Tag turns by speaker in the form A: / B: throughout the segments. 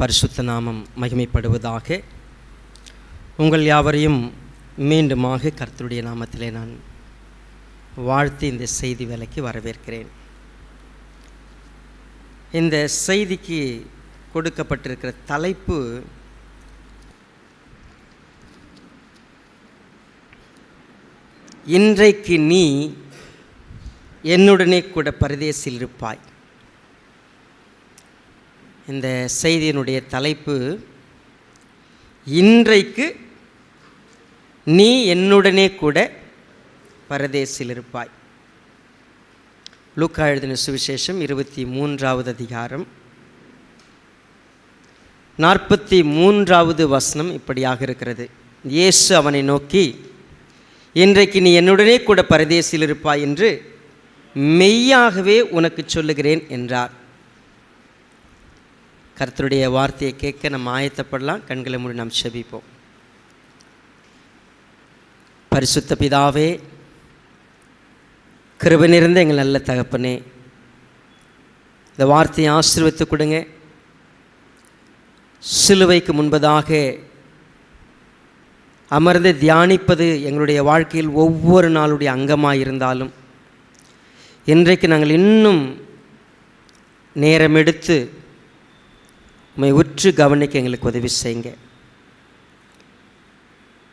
A: பரிசுத்த நாமம் மகிமைப்படுவதாக. உங்கள் யாவரையும் மீண்டுமாக கர்த்தருடைய நாமத்திலே நான் வாழ்த்து இந்த செய்தி வேலைக்கு வரவேற்கிறேன். இந்த செய்திக்கு கொடுக்கப்பட்டிருக்கிற தலைப்பு இன்றைக்கு நீ என்னுடனே கூட பரதேசில் இருப்பாய். இந்த செய்தியினுடைய தலைப்பு இன்றைக்கு நீ என்னுடனே கூட பரதேசில் இருப்பாய். லூக்கா எழுதின சுவிசேஷம் 23வது அதிகாரம் 43வது வசனம் இப்படியாக இருக்கிறது. இயேசு அவனை நோக்கி, இன்றைக்கு நீ என்னுடனே கூட பரதேசில் இருப்பாய் என்று மெய்யாகவே உனக்கு சொல்லுகிறேன் என்றார். கர்த்தருடைய வார்த்தையை கேட்க நம்ம ஆயத்தப்படலாம். கண்களை மூடி நாம் செபிப்போம். பரிசுத்த பிதாவே, கிருபை நிறைந்த எங்கள் நல்ல தகப்பனே, இந்த வார்த்தையை ஆசீர்வதித்து கொடுங்க. சிலுவைக்கு முன்பதாக அமர்ந்து தியானிப்பது எங்களுடைய வாழ்க்கையில் ஒவ்வொரு நாளுடைய அங்கமாக இருந்தாலும், இன்றைக்கு நாங்கள் இன்னும் நேரம் எடுத்து உம்மை உற்று கவனிக்க எங்களுக்கு உதவி செய்யுங்க.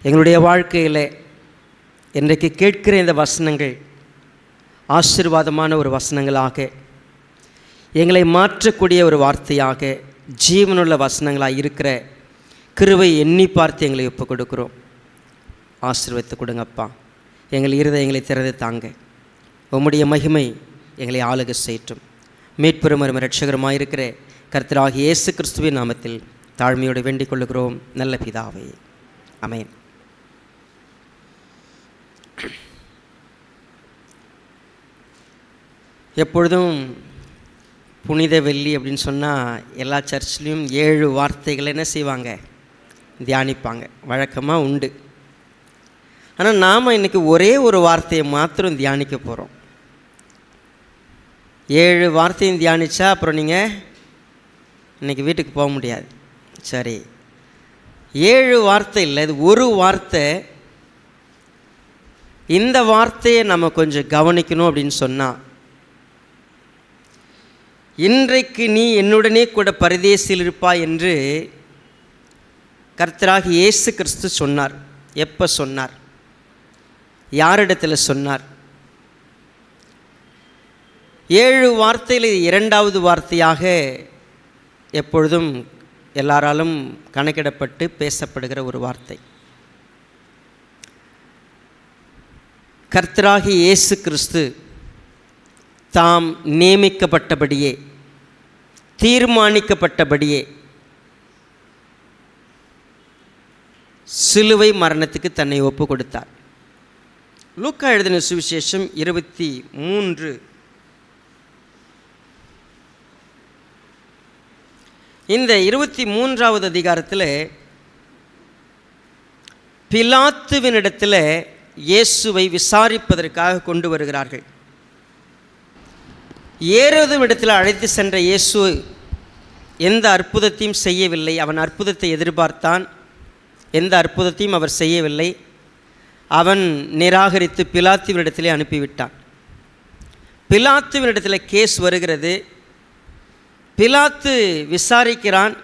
A: எங்களுடைய வாழ்க்கையில் இன்றைக்கு கேட்கிற இந்த வசனங்கள் ஆசீர்வாதமான ஒரு வசனங்களாக, எங்களை மாற்றக்கூடிய ஒரு வார்த்தையாக, ஜீவனுள்ள வசனங்களாக இருக்கிற கிருபை எண்ணி பார்த்து எங்களை ஒப்புக் கொடுக்குறோம். ஆசீர்வதித்து கொடுங்கப்பா. எங்கள் இருதயங்களை திறந்து தாங்க. உம்முடைய மகிமை எங்களை ஆளுகை செய்யட்டும். மீட்பெரும் இரட்சகருமாக இருக்கிற கர்த்தராகிய இயேசு கிறிஸ்துவின் நாமத்தில் தாழ்மையோடு வேண்டிக் கொள்ளுகிறோம் நல்ல பிதாவே, ஆமென். எப்பொழுதும் புனித வெள்ளி அப்படின்னு சொன்னால் எல்லா சர்ச்லேயும் 7 வார்த்தைகளை என்ன செய்வாங்க, தியானிப்பாங்க, வழக்கமாக உண்டு. ஆனால் நாம் இன்றைக்கி ஒரே ஒரு வார்த்தையை மாத்திரம் தியானிக்க போகிறோம். 7 வார்த்தையும் தியானித்தா அப்புறம் நீங்கள் இன்றைக்கி வீட்டுக்கு போக முடியாது. சரி, 7 வார்த்தை இல்லை, இது ஒரு வார்த்தை. இந்த வார்த்தையை நம்ம கொஞ்சம் கவனிக்கணும் அப்படின்னு சொன்னால், இன்றைக்கு நீ என்னுடனே கூட பரதேசில் இருப்பாய் என்று கர்த்தராகிய இயேசு கிறிஸ்து சொன்னார். எப்போ சொன்னார்? யாரிடத்தில் சொன்னார்? 7 வார்த்தையில் 2வது வார்த்தையாக எப்பொழுதும் எல்லாராலும் கணக்கிடப்பட்டு பேசப்படுகிற ஒரு வார்த்தை. கர்த்தராகிய இயேசு கிறிஸ்து தாம் நியமிக்கப்பட்டபடியே, தீர்மானிக்கப்பட்டபடியே சிலுவை மரணத்துக்கு தன்னை ஒப்பு கொடுத்தார். லூக்கா எழுதின சுவிசேஷம் 23 இந்த 23வது அதிகாரத்தில் பிலாத்துவினிடத்தில் இயேசுவை விசாரிப்பதற்காக கொண்டு வருகிறார்கள். ஏரோதுவினிடத்தில் அழைத்து சென்ற இயேசு எந்த அற்புதத்தையும் செய்யவில்லை. அவன் அற்புதத்தை எதிர்பார்த்தான், எந்த அற்புதத்தையும் அவர் செய்யவில்லை. அவன் நிராகரித்து பிலாத்துவினிடத்திலே அனுப்பிவிட்டான். பிலாத்துவினிடத்தில் கேஸ் வருகிறது. பிலாத்து விசாரிக்கிறான்.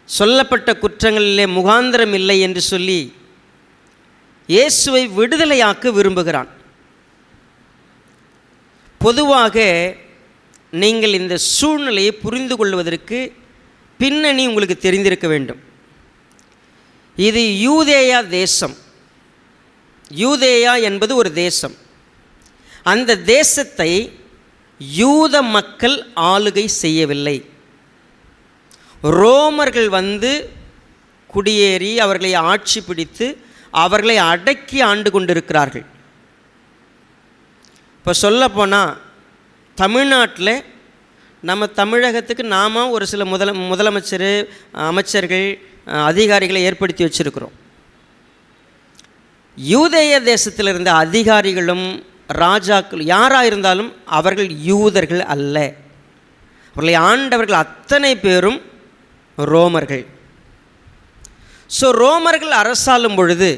A: சொல்லப்பட்ட குற்றங்களிலே முகாந்திரம் இல்லை என்று சொல்லி இயேசுவை விடுதலையாக்க விரும்புகிறான். பொதுவாக நீங்கள் இந்த சூழ்நிலையை புரிந்து கொள்வதற்கு பின்னணி உங்களுக்கு தெரிந்திருக்க வேண்டும். இது யூதேயா தேசம். யூதேயா என்பது ஒரு தேசம். அந்த தேசத்தை யூத மக்கள் ஆளுகை செய்யவில்லை. ரோமர்கள் வந்து குடியேறி அவர்களை ஆட்சி பிடித்து அவர்களை அடக்கி ஆண்டு கொண்டிருக்கிறார்கள். இப்போ சொல்லப்போனால் தமிழ்நாட்டில் நம்ம தமிழகத்துக்கு நாம் ஒரு சில முதலமைச்சர், அமைச்சர்கள், அதிகாரிகளை ஏற்படுத்தி வச்சுருக்கிறோம். யூதேய தேசத்தில் இருந்த அதிகாரிகளும் ராஜாக்கள் யாராக இருந்தாலும் அவர்கள் யூதர்கள் அல்ல. அவர்களை ஆண்டவர்கள் அத்தனை பேரும் ரோமர்கள். ஸோ ரோமர்கள் அரசாளும் பொழுது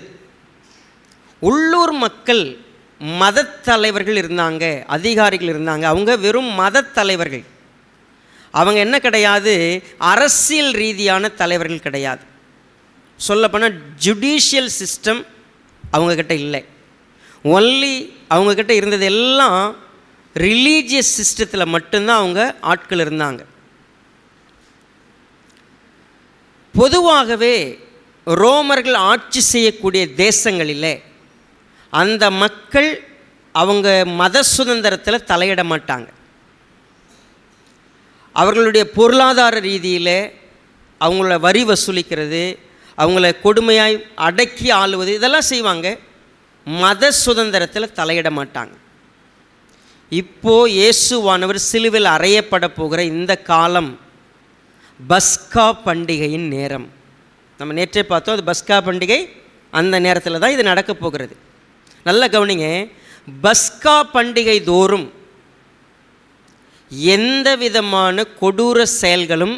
A: உள்ளூர் மக்கள் மத தலைவர்கள் இருந்தாங்க, அதிகாரிகள் இருந்தாங்க. அவங்க வெறும் மத தலைவர்கள். அவங்க என்ன கிடையாது, அரசியல் ரீதியான தலைவர்கள் கிடையாது. சொல்லப்போனால் ஜுடிஷியல் சிஸ்டம் அவங்கக்கிட்ட இல்லை. ஒன்லி அவங்கக்கிட்ட இருந்தது எல்லாம் ரிலீஜியஸ் சிஸ்டத்தில் மட்டும்தான் அவங்க ஆட்கள் இருந்தாங்க. பொதுவாகவே ரோமர்கள் ஆட்சி செய்யக்கூடிய தேசங்களில் அந்த மக்கள் அவங்க மத சுதந்திரத்தில் தலையிட மாட்டாங்க. அவர்களுடைய பொருளாதார ரீதியில் அவங்கள வரி வசூலிக்கிறது, அவங்கள கொடுமையாய் அடக்கி ஆளுவது, இதெல்லாம் செய்வாங்க. மத சுதந்திரத்தில் தலையிட மாட்டாங்க. இப்போது இயேசுவானவர் சிலுவையில் அறையப்பட போகிற இந்த காலம் பஸ்கா பண்டிகையின் நேரம். நம்ம நேற்றே பார்த்தோம், அது பஸ்கா பண்டிகை அந்த நேரத்தில் தான் இது நடக்கப் போகிறது. நல்ல கவனிங்க, பஸ்கா பண்டிகை தோறும் எந்த விதமான கொடூர செயல்களும்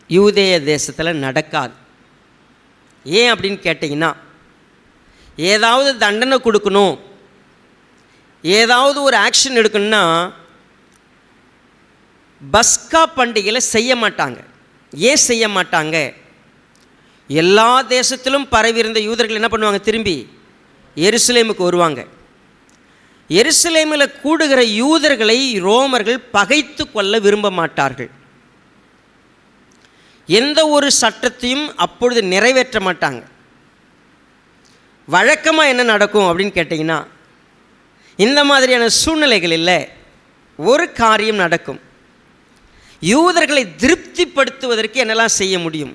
A: யூதேய தேசத்தில் நடக்காது. ஏன் அப்படின்னு கேட்டிங்கன்னா, ஏதாவது தண்டனை கொடுக்கணும், ஏதாவது ஒரு ஆக்ஷன் எடுக்கணும்னா பஸ்கா பண்டிகையில் செய்ய மாட்டாங்க. ஏன் செய்ய மாட்டாங்க? எல்லா தேசத்திலும் பரவி இருந்த யூதர்கள் என்ன பண்ணுவாங்க, திரும்பி எருசலேமுக்கு வருவாங்க. எருசலேமில் கூடுகிற யூதர்களை ரோமர்கள் பகைத்து கொள்ள விரும்ப மாட்டார்கள். எந்த ஒரு சட்டத்தையும் அப்பொழுது நிறைவேற்ற மாட்டாங்க. வழக்கமாக என்ன நடக்கும் அப்படின்னு கேட்டிங்கன்னா, இந்த மாதிரியான சூழ்நிலைகளில் ஒரு காரியம் நடக்கும். யூதர்களை திருப்திப்படுத்துவதற்கு என்னெல்லாம் செய்ய முடியும்?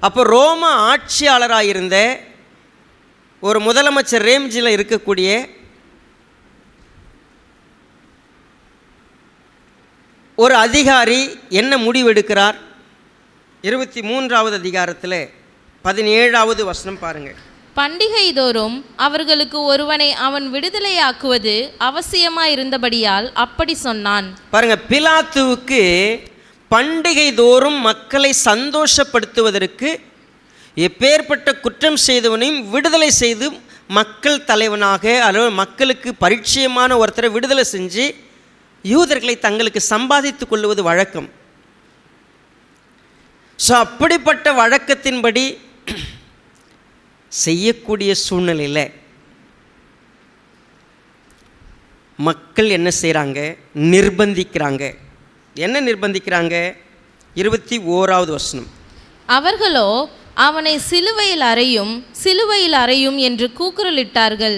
A: அப்போ ரோம ஆட்சியாளராக இருந்த ஒரு முதலமைச்சர் ரேஞ்சில் இருக்கக்கூடிய ஒரு அதிகாரி என்ன முடிவெடுக்கிறார்? 23வது அதிகாரத்தில் 17வது வசனம் பாருங்கள்.
B: பண்டிகை தோறும் அவர்களுக்கு ஒருவனை அவன் விடுதலையாக்குவது அவசியமாயிருந்தபடியால் அப்படி சொன்னான்.
A: பாருங்க, பிலாத்துவுக்கு பண்டிகை தோறும் மக்களை சந்தோஷப்படுத்துவதற்கு எப்பேற்பட்ட குற்றம் செய்தவனையும் விடுதலை செய்து மக்கள் தலைவனாக அல்லது மக்களுக்கு பரிச்சயமான ஒருத்தரை விடுதலை செஞ்சு யூதர்களை தங்களுக்கு சம்பாதித்து கொள்வது வழக்கம். ஸோ அப்படிப்பட்ட வழக்கத்தின்படி செய்யக்கூடிய சூழ்நிலையில் மக்கள் என்ன செய்கிறாங்க, நிர்பந்திக்கிறாங்க. என்ன நிர்பந்திக்கிறாங்க? 21வது வசனம்.
B: அவர்களோ அவனை சிலுவையில் அறையும் சிலுவையில் அறையும் என்று கூக்குரலிட்டார்கள்.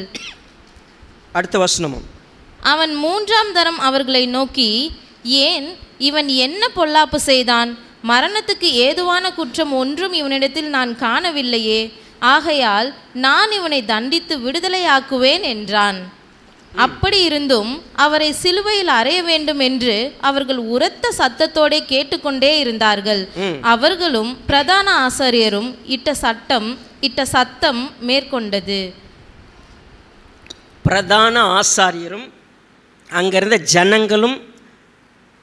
A: அடுத்த வசனமும்.
B: அவன் 3ஆம் தரம் அவர்களை நோக்கி, ஏன் இவன் என்ன பொல்லாப்பு செய்தான்? மரணத்துக்கு ஏதுவான குற்றம் ஒன்றும் இவனிடத்தில் நான் காணவில்லையே. ஆகையால் நான் இவனை தண்டித்து விடுதலையாக்குவேன் என்றான். அப்படி இருந்தும் அவரை சிலுவையில் அறைய வேண்டும் என்று அவர்கள் உரத்த சத்தத்தோടെ கேட்டுக்கொண்டே இருந்தார்கள். அவர்களும் பிரதான ஆசாரியரும் இட்ட சத்தம் மேற்கொண்டது.
A: பிரதான ஆசாரியரும் அங்கிருந்த ஜனங்களும்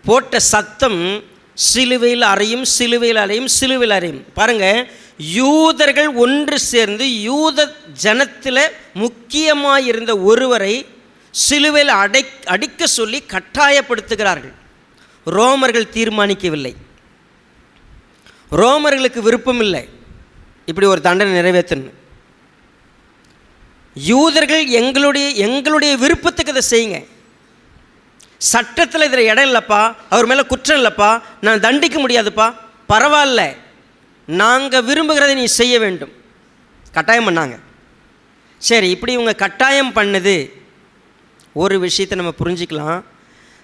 A: போட்ட சத்தம் சிலுவையில் அறையும் சிலுவையில் அறையும் சிலுவையில் அறையும். பாருங்க, யூதர்கள் ஒன்று சேர்ந்து யூத ஜனத்தில் முக்கியமாக இருந்த ஒருவரை சிலுவையில் அடிக்க சொல்லி கட்டாயப்படுத்துகிறார்கள். ரோமர்கள் தீர்மானிக்கவில்லை. ரோமர்களுக்கு விருப்பம் இல்லை இப்படி ஒரு தண்டனை நிறைவேற்றணும். யூதர்கள் எங்களுடைய விருப்பத்துக்கு இதை செய்யுங்க, சட்டத்தில் இதில் இடம் இல்லைப்பா, அவர் மேலே குற்றம் இல்லைப்பா, நான் தண்டிக்க முடியாதுப்பா, பரவாயில்ல, நாங்கள் விரும்புகிறதை நீ செய்ய வேண்டும், கட்டாயம் பண்ணாங்க. சரி, இப்படி இவங்க கட்டாயம் பண்ணது ஒரு விஷயத்தை நம்ம புரிஞ்சுக்கலாம்.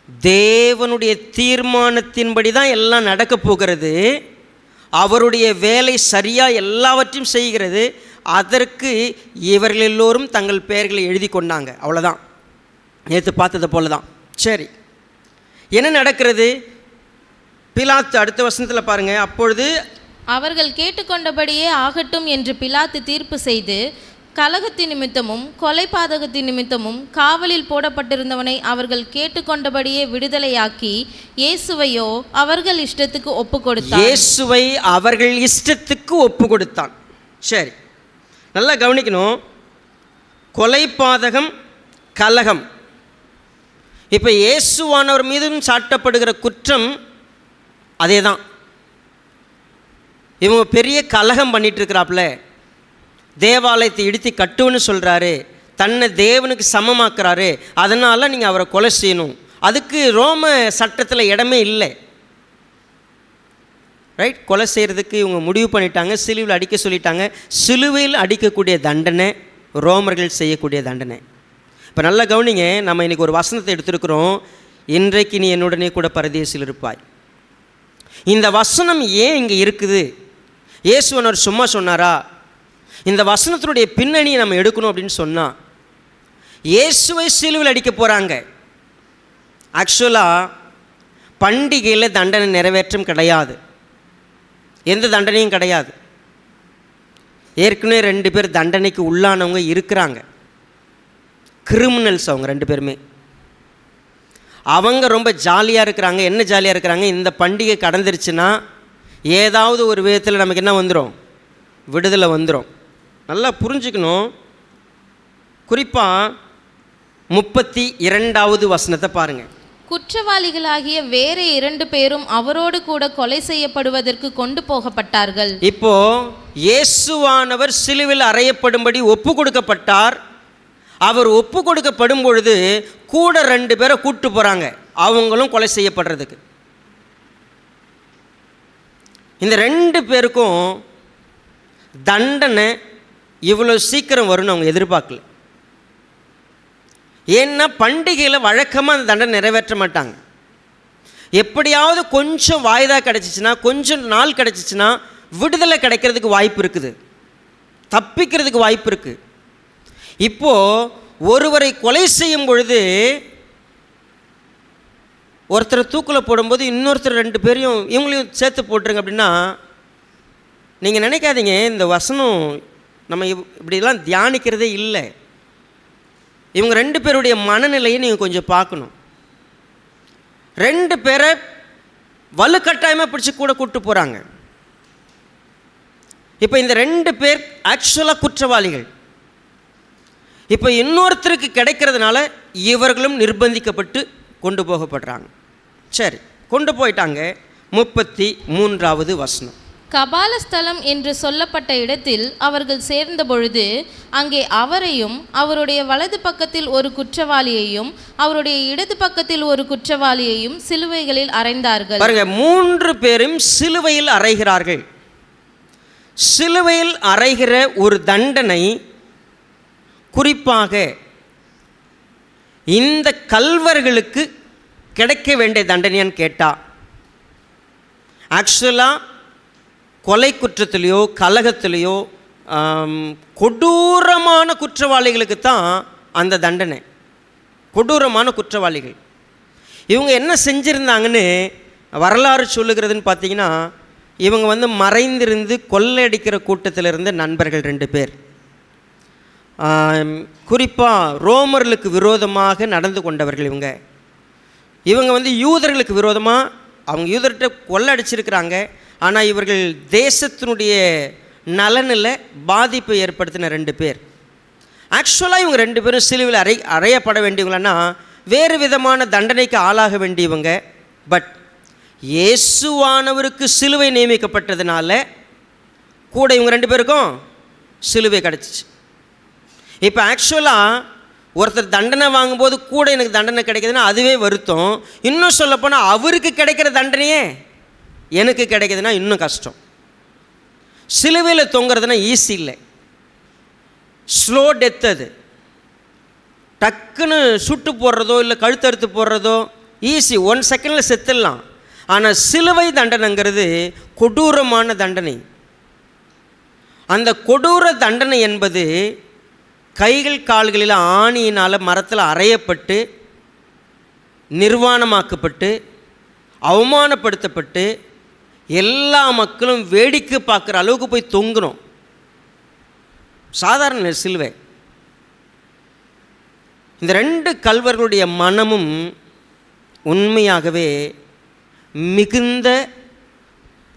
A: தேவனுடைய தீர்மானத்தின்படி தான் எல்லாம் நடக்க போகிறது. அவருடைய வேலை சரியாக எல்லாவற்றையும் செய்கிறது. அதற்கு இவர்கள் எல்லோரும் தங்கள் பெயர்களை எழுதி கொண்டாங்க. அவ்வளோதான், நேற்று பார்த்தது போல தான். சரி, என்ன நடக்கிறது? பிலாத்து அடுத்த வசனத்தில் பாருங்கள். அப்பொழுது
B: அவர்கள் கேட்டுக்கொண்டபடியே ஆகட்டும் என்று பிலாத்து தீர்ப்பு செய்து கலகத்தின் நிமித்தமும் கொலைபாதகத்தின் நிமித்தமும் காவலில் போடப்பட்டிருந்தவனை அவர்கள் கேட்டுக்கொண்டபடியே விடுதலையாக்கி இயேசுவையோ அவர்கள் இஷ்டத்துக்கு ஒப்பு கொடுத்தான்.
A: இயேசுவை அவர்கள் இஷ்டத்துக்கு ஒப்பு கொடுத்தான். சரி, நல்லா கவனிக்கணும். கொலைபாதகம், கலகம். இப்போ இயேசுவானவர் மீதும் சாட்டப்படுகிற குற்றம் அதே தான். இவங்க பெரிய கலகம் பண்ணிட்டு இருக்கிறாப்புல, தேவாலயத்தை இடித்து கட்டுன்னு சொல்கிறாரு, தன்னை தேவனுக்கு சமமாக்குறாரு, அதனால் நீங்கள் அவரை கொலை செய்யணும். அதுக்கு ரோம சட்டத்தில் இடமே இல்லை. ரைட், கொலை செய்கிறதுக்கு இவங்க முடிவு பண்ணிட்டாங்க. சிலுவையில் அடிக்க சொல்லிட்டாங்க. சிலுவையில் அடிக்கக்கூடிய தண்டனை ரோமர்கள் செய்யக்கூடிய தண்டனை. இப்போ நல்லா கவனிங்க, நம்ம இன்றைக்கி ஒரு வசனத்தை எடுத்துருக்குறோம். இன்றைக்கு நீ என்னுடனே கூட பரதேசில் இருப்பாய். இந்த வசனம் ஏன் இங்கே இருக்குது? இயேசுவனர் சும்மா சொன்னாரா? இந்த வசனத்தினுடைய பின்னணியை நம்ம எடுக்கணும் அப்படின்னு சொன்னால், இயேசுவை சிலுவையில் அடிக்க போகிறாங்க. ஆக்சுவலாக பண்டிகையில் தண்டனை நிறைவேற்றம் கிடையாது, எந்த தண்டனையும் கிடையாது. ஏற்கனவே 2 பேர் தண்டனைக்கு உள்ளானவங்க இருக்கிறாங்க, கிரிமினல்ஸ். அவங்க 2 பேருமே அவங்க ரொம்ப ஜாலியாக இருக்கிறாங்க. என்ன ஜாலியாக இருக்கிறாங்க? இந்த பண்டிகை கடந்துருச்சுன்னா ஏதாவது ஒரு விதத்தில் நமக்கு என்ன வந்துடும்? விடுதலை வந்துடும். நல்லா புரிஞ்சுக்கணும். குறிப்பாக 32வது வசனத்தை பாருங்கள்.
B: குற்றவாளிகளாகிய வேறு 2 பேரும் அவரோடு கூட கொலை செய்யப்படுவதற்கு கொண்டு போகப்பட்டார்கள்.
A: இப்போ இயேசுவானவர் சிலுவையில் அறையப்படும்படி ஒப்பு கொடுக்கப்பட்டார். அவர் ஒப்பு கொடுக்கப்படும் பொழுது கூட 2 பேரை கூட்டு போகிறாங்க, அவங்களும் கொலை செய்யப்படுறதுக்கு. இந்த 2 பேருக்கும் தண்டனை இவ்வளோ சீக்கிரம் வரும்னு அவங்க எதிர்பார்க்கல. ஏன்னா பண்டிகையில் வழக்கமாக அந்த தண்டனை நிறைவேற்ற மாட்டாங்க. எப்படியாவது கொஞ்சம் வாய்தா கிடச்சிச்சின்னா, கொஞ்சம் நாள் கிடச்சிச்சின்னா விடுதலை கிடைக்கிறதுக்கு வாய்ப்பு இருக்குது, தப்பிக்கிறதுக்கு வாய்ப்பு இருக்குது. இப்போது ஒருவரை கொலை செய்யும் பொழுது ஒருத்தர் தூக்கில் போடும்போது இன்னொருத்தர் 2 பேரையும் இவங்களையும் சேர்த்து போட்டுருங்க அப்படின்னா, நீங்கள் நினைக்காதீங்க இந்த வசனம் நம்ம இப்படிலாம் தியானிக்கிறதே இல்லை. இவங்க 2 பேருடைய மனநிலையை நீங்கள் கொஞ்சம் பார்க்கணும். 2 பேரை வலுக்கட்டாயமாக பிடிச்சி கூட கூப்பிட்டு போகிறாங்க. இப்போ இந்த 2 பேர் ஆக்சுவலாக குற்றவாளிகள். இப்போ இன்னொருத்தருக்கு கிடைக்கிறதுனால இவர்களும் நிர்பந்திக்கப்பட்டு கொண்டு போகப்படுறாங்க. சரி, கொண்டு போயிட்டாங்க. 33வது வசனம்.
B: கபாலஸ்தலம் என்று சொல்லப்பட்ட இடத்தில் அவர்கள் சேர்ந்த பொழுது அங்கே அவரையும் அவருடைய வலது பக்கத்தில் ஒரு குற்றவாளியையும் அவருடைய இடது பக்கத்தில் ஒரு குற்றவாளியையும் சிலுவைகளில் அறைந்தார்கள்.
A: பாருங்க, 3 பேரும் சிலுவையில் அறைகிறார்கள். சிலுவையில் அறைகிற ஒரு தண்டனை குறிப்பாக இந்த கல்வர்களுக்கு கிடைக்க வேண்டிய தண்டனையான்னு கேட்டால், ஆக்சுவலாக கொலை குற்றத்திலையோ கலகத்திலையோ கொடூரமான குற்றவாளிகளுக்கு தான் அந்த தண்டனை. கொடூரமான குற்றவாளிகள். இவங்க என்ன செஞ்சுருந்தாங்கன்னு வரலாறு சொல்லுகிறதுன்னு பார்த்தீங்கன்னா, இவங்க மறைந்திருந்து கொள்ளையடிக்கிற கூட்டத்தில் இருந்த நண்பர்கள் 2 பேர். குறிப்பாக ரோமர்களுக்கு விரோதமாக நடந்து கொண்டவர்கள் இவங்க யூதர்களுக்கு விரோதமாக அவங்க யூதர்கிட்ட கொள்ளடிச்சிருக்கிறாங்க. ஆனால் இவர்கள் தேசத்தினுடைய நலனில் பாதிப்பை ஏற்படுத்தின 2 பேர். ஆக்சுவலாக இவங்க 2 பேரும் சிலுவையில் அறையப்பட வேண்டியவங்களன்னா வேறு விதமான தண்டனைக்கு ஆளாக வேண்டியவங்க. பட் இயேசுவானவருக்கு சிலுவை நியமிக்கப்பட்டதுனால கூட இவங்க 2 பேருக்கும் சிலுவை கிடச்சிச்சு. இப்போ ஆக்சுவலாக ஒருத்தர் தண்டனை வாங்கும்போது கூட எனக்கு தண்டனை கிடைக்குதுன்னா அதுவே வருத்தம். இன்னும் சொல்லப்போனால் அவருக்கு கிடைக்கிற தண்டனையே எனக்கு கிடைக்குதுன்னா இன்னும் கஷ்டம். சிலுவையில் தொங்குறதுனா ஈஸி இல்லை, ஸ்லோ டெத். அது டக்குன்னு சுட்டு போடுறதோ இல்லை கழுத்தறுத்து போடுறதோ ஈஸி, 1 செகண்டில் செத்துடலாம். ஆனால் சிலுவை தண்டனைங்கிறது கொடூரமான தண்டனை. அந்த கொடூர தண்டனை என்பது கைகள் கால்களில் ஆணியினால் மரத்தில் அறையப்பட்டு நிர்வாணமாக்கப்பட்டு அவமானப்படுத்தப்பட்டு எல்லா மக்களும் வேடிக்கை பார்க்குற அளவுக்கு போய் தொங்கணும். சாதாரண சிலுவை. இந்த 2 கல்வர்களுடைய மனமும் உண்மையாகவே மிகுந்த